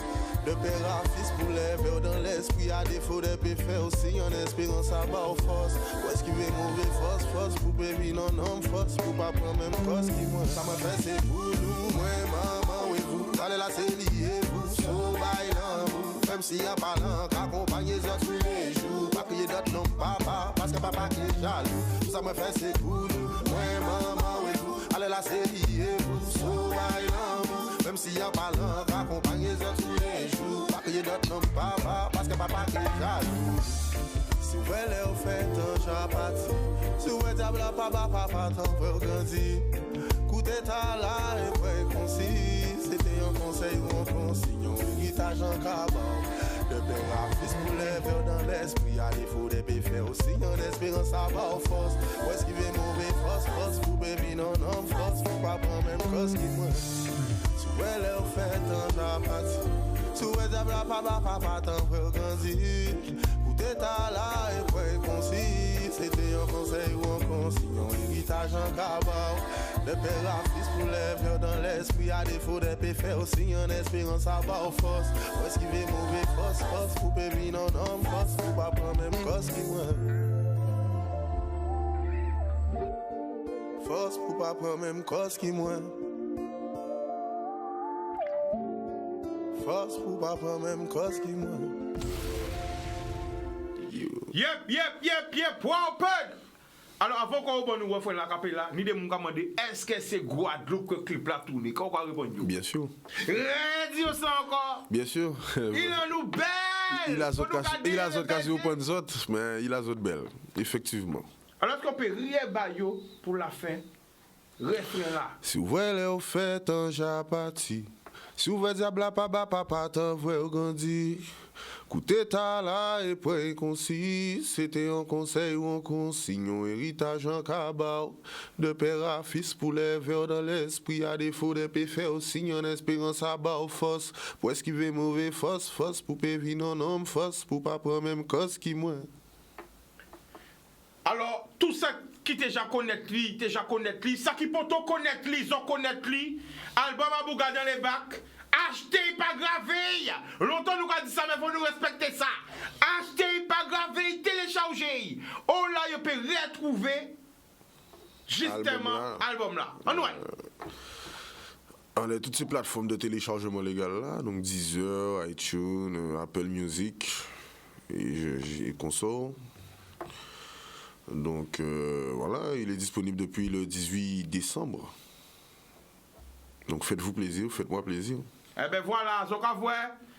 De père à fils pour les vers dans l'esprit, à défaut des péfés aussi, en espérance à bas force. Où est-ce qu'il veut mauvais force pour pépi non force, pour pas prendre même cause qui moi. Ça m'a fait c'est pour nous, moi, maman, et vous. Allez là c'est lié, vous, sauvaille vous. Même si y'a pas l'encre, accompagnez les autres tous les jours. Pas crier d'autres non papa, parce que papa qui est jaloux. Ça m'a fait c'est pour nous, moi, maman, et vous. Allez là c'est lié, vous, sauvaille vous. Même si y'a pas l'encre, accompagnez les autres tous les jours. Pas crier d'autres non papa, parce que papa qui est jaloux. Si vous voulez au fait un chapati. Si vous êtes diable à papa, t'en veux grandir. Coup d'état là et vrai concis. C'était un conseil ou un consigne, un héritage en cabal. De père à fils pour les vers dans l'esprit, à défaut des péfés aussi, en espérance à bas force. Où est-ce qu'il veut mauvais force pour pépi non force, pour pas prendre même cause qui moi. Si vous voulez au fait un chapati. Si vous êtes diable à papa, t'en veux grandir. Coup d'état là et vrai concis. C'était un conseil ou un consigne, un héritage en cabal. De père à fils pour les vers dans l'esprit, à défaut des péfés aussi, en espérance à bas force. Où est-ce qu'il veut mauvais force pour pépi non force, pour pas prendre même cause qui moi. Force pour pas prendre même cause qui moi. Force pour pas prendre même cause qui moi. Yep, Warpen. Alors avant qu'on nous refait la capella, ni de mon demander est-ce que c'est Guadeloupe que clip la tourné? Quand on va répondre? Bien sûr. Radio ça encore. Bien sûr. Il en nous belle. Il a autres cas, il a autres cas sur point d'autres, mais il a autres belles, effectivement. Alors, est-ce qu'on peut rien bailler pour la fin? Refrain là. Si vous voulez au fait un japati, si vous voulez diable papa t'en voulez grandi. Coutez ta là et près concis, c'était un conseil ou un consigne, un héritage en cabao, de père à fils pour les vers dans l'esprit, à défaut de paix faire aussi en espérance à bas force, pour esquiver mauvais force pour pévir non homme force, pour pas prendre même cause qui moins. Alors, tout ça qui déjà connaît lui, ça qui peut connaître lui, ils connaître lui, album à Bouga dans les bacs. Acheter, pas graver. Longtemps nous avons dit ça, mais il faut nous respecter ça. Acheter, pas graver, télécharger. Oh là, vous pouvez retrouver justement l'album là. On a toutes ces plateformes de téléchargement légal là, donc Deezer, iTunes, Apple Music et consorts. Donc voilà, il est disponible depuis le 18 décembre. Donc faites-vous plaisir, faites-moi plaisir. Eh ben voilà,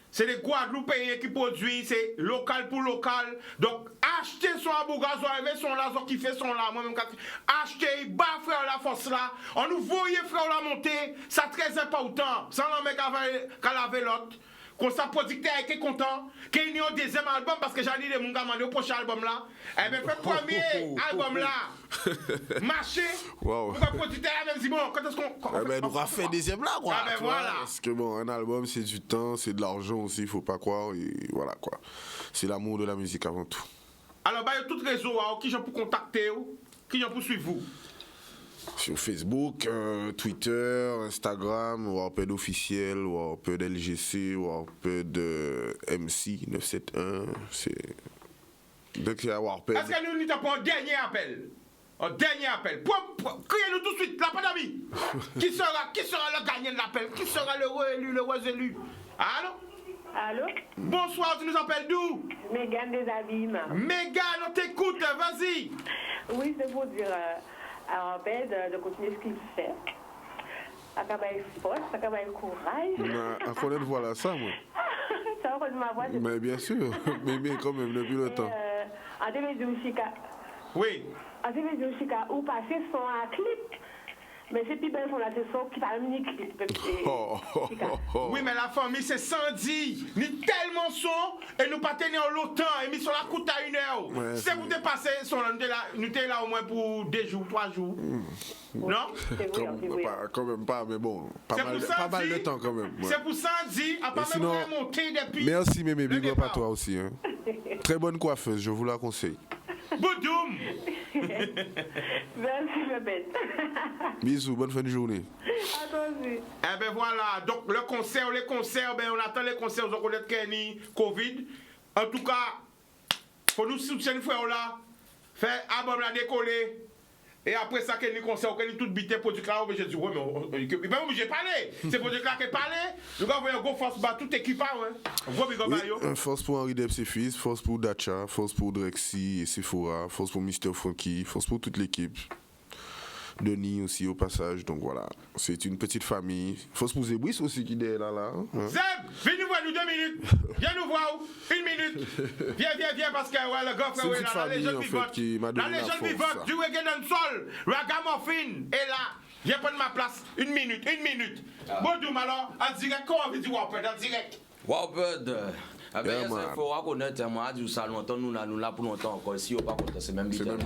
c'est les Guadeloupéens qui produisent, c'est local pour local. Donc achetez son abouga, son là, qui fait son là, moi-même achetez, bah frère la force là. On nous voyait frère la montée, ça très important. Sans le mec qu'à laver l'autre. Qu'on soit producteur qui est content, qu'il y ait un deuxième album parce que j'ai dit mon gars au prochain album là. Eh bien, fait premier album là. Marché. Wow. Pour producteur même si bon, quand est-ce qu'on. Eh ben, nous avons fait deuxième là quoi. Ah ben voilà. Parce que bon, un album c'est du temps, c'est de l'argent aussi, il faut pas croire. Et voilà quoi. C'est l'amour de la musique avant tout. Alors, bah, il y a tout réseau, qui j'en peux contacter, qui j'en peux suivre vous. Sur Facebook, Twitter, Instagram, ou un peu d'officiel, ou un peu d'LGC, ou un peu de MC 971. Donc il y a un peu. Est-ce que nous avons un dernier appel? Un dernier appel. Criez-nous tout de suite, la pandémie. Qui sera le gagnant de l'appel? Qui sera le élu? Allô? Bonsoir, tu nous appelles d'où? Mégane des Abîmes. Mégane, on t'écoute, vas-y. Oui, c'est pour dire à Robert de continuer ce qu'il fait. À travailler force, à travailler courage. À connaître voilà ça, moi. Ça va connaître ma voix. Mais bien sûr, mais quand même, depuis le temps. En 2012, oui. En 2012, où passer son clip. Mais c'est plus belle son là, c'est son qui parle unique. Oui, mais la famille, c'est 110. Ni tellement son, et nous pas tenir longtemps, et mis sur la coûte à 1 heure. Ouais, c'est vous dépasser, nous sommes là au moins pour 2 jours, 3 jours. Non? Quand même pas, mais bon, pas mal de temps quand même. Ouais. C'est pour 110, à pas même remonter depuis. Merci, Mémé, big up à toi aussi. Hein. Très bonne coiffeuse, je vous la conseille. Boudoum! Merci, bébé. Bisous, bonne fin de journée. À toi aussi. Eh ben voilà, donc les concerts, ben on attend les concerts, on connaît Kenny, Covid. En tout cas, faut nous soutenir frère là, faire album la décoller. Et après ça, Kenny concert, Kenny tout bité pour du clair, je dis, ouais, mais ben obligé de parler. C'est pour du clair qui parle. Nous avons un gros force, tout équipé, ouais. Force pour Henri Depp, ses fils, force pour Dacha, force pour Drexy et Sephora, force pour Mr. Funky, force pour toute l'équipe. Denis aussi au passage, donc voilà, c'est une petite famille. Force pour Zebris aussi qui est là. Hein. Zeb, viens nous voir nous 2 minutes. Viens nous voir 1 minute. Viens parce que ouais, le gars fait la légende vivante. La légende vivante du reggae dans le sol. Ragamuffin est là. Viens prendre ma place. 1 minute. Bon Doum alors, en direct, comment vous dites Waped en direct? Waped. Il faut reconnaître, moi, je dis ça longtemps, nous là pour longtemps encore. Si on pas content, c'est même bitin.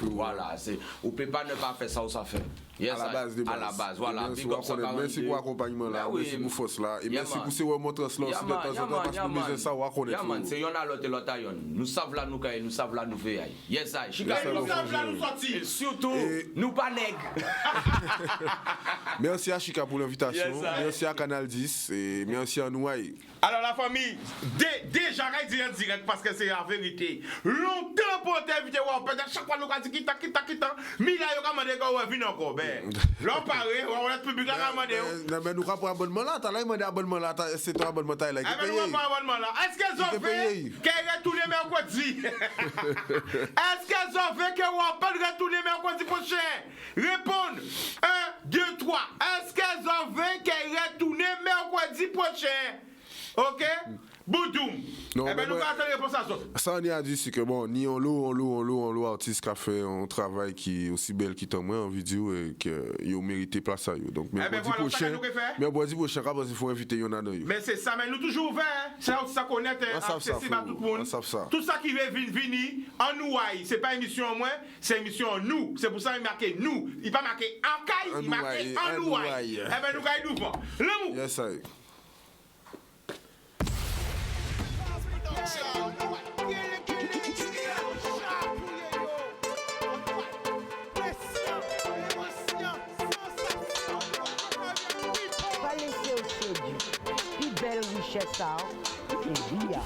Voilà, on ne peut pas ne pas faire ça ou ça fait. Yes, à la base, voilà. Merci pour l'accompagnement là, merci pour force là, et merci pour ces remontrances là aussi de temps en temps parce que nous besoin ça reconnaître. C'est yon a l'autre nous savons là nous caille, nous savons là nous faire. Yes, I. Nous savons là nous sortir. Surtout, nous pas nègres. Merci à Chika pour l'invitation, merci à Canal 10 et merci à Nouaï. Alors la famille, déjà direct parce que c'est la vérité. Longtemps pour t'inviter, peut-être chaque fois nous avons dit quitte, mais là il y a demandé qu'on vienne encore. L'on paraît, on est public à demandé. Mais nous avons un abonnement là, t'as là demandé abonnement là, c'est ton abonnement là qui paye. Nous avons un abonnement là. Est-ce qu'elles ont fait qu'elles retournent mercredi? Est-ce qu'elles ont fait qu'elles vont retourner mercredi prochain? Répondre 1, 2, 3. Est-ce qu'elles ont fait qu'elles retournent mercredi prochain? Ok? Boudoum. Non, eh ben, nous allons attendre réponse à ça. Ça, on a dit, c'est que bon, ni en lot, artiste qui a fait un travail qui est aussi belle qui t'en moins en vidéo et qu'il a mérité place à eux. Donc, mais eh ben, voilà, prochain, mais bon, prochain, il faut inviter Yona dans eux. Mais c'est ça, mais nous toujours ouverts. C'est ça qu'on est accessible à tout le monde. Tout ça qui veut venir en nous, c'est pas émission en moins, c'est émission en nous. C'est pour ça qu'il marqué nous. Il pas marqué en caille, il marqué en nous. Eh ben, nous gagnons devant. Le mou. Yes, ça. Pas laisser au sédu. Plus belle richesse, c'est via.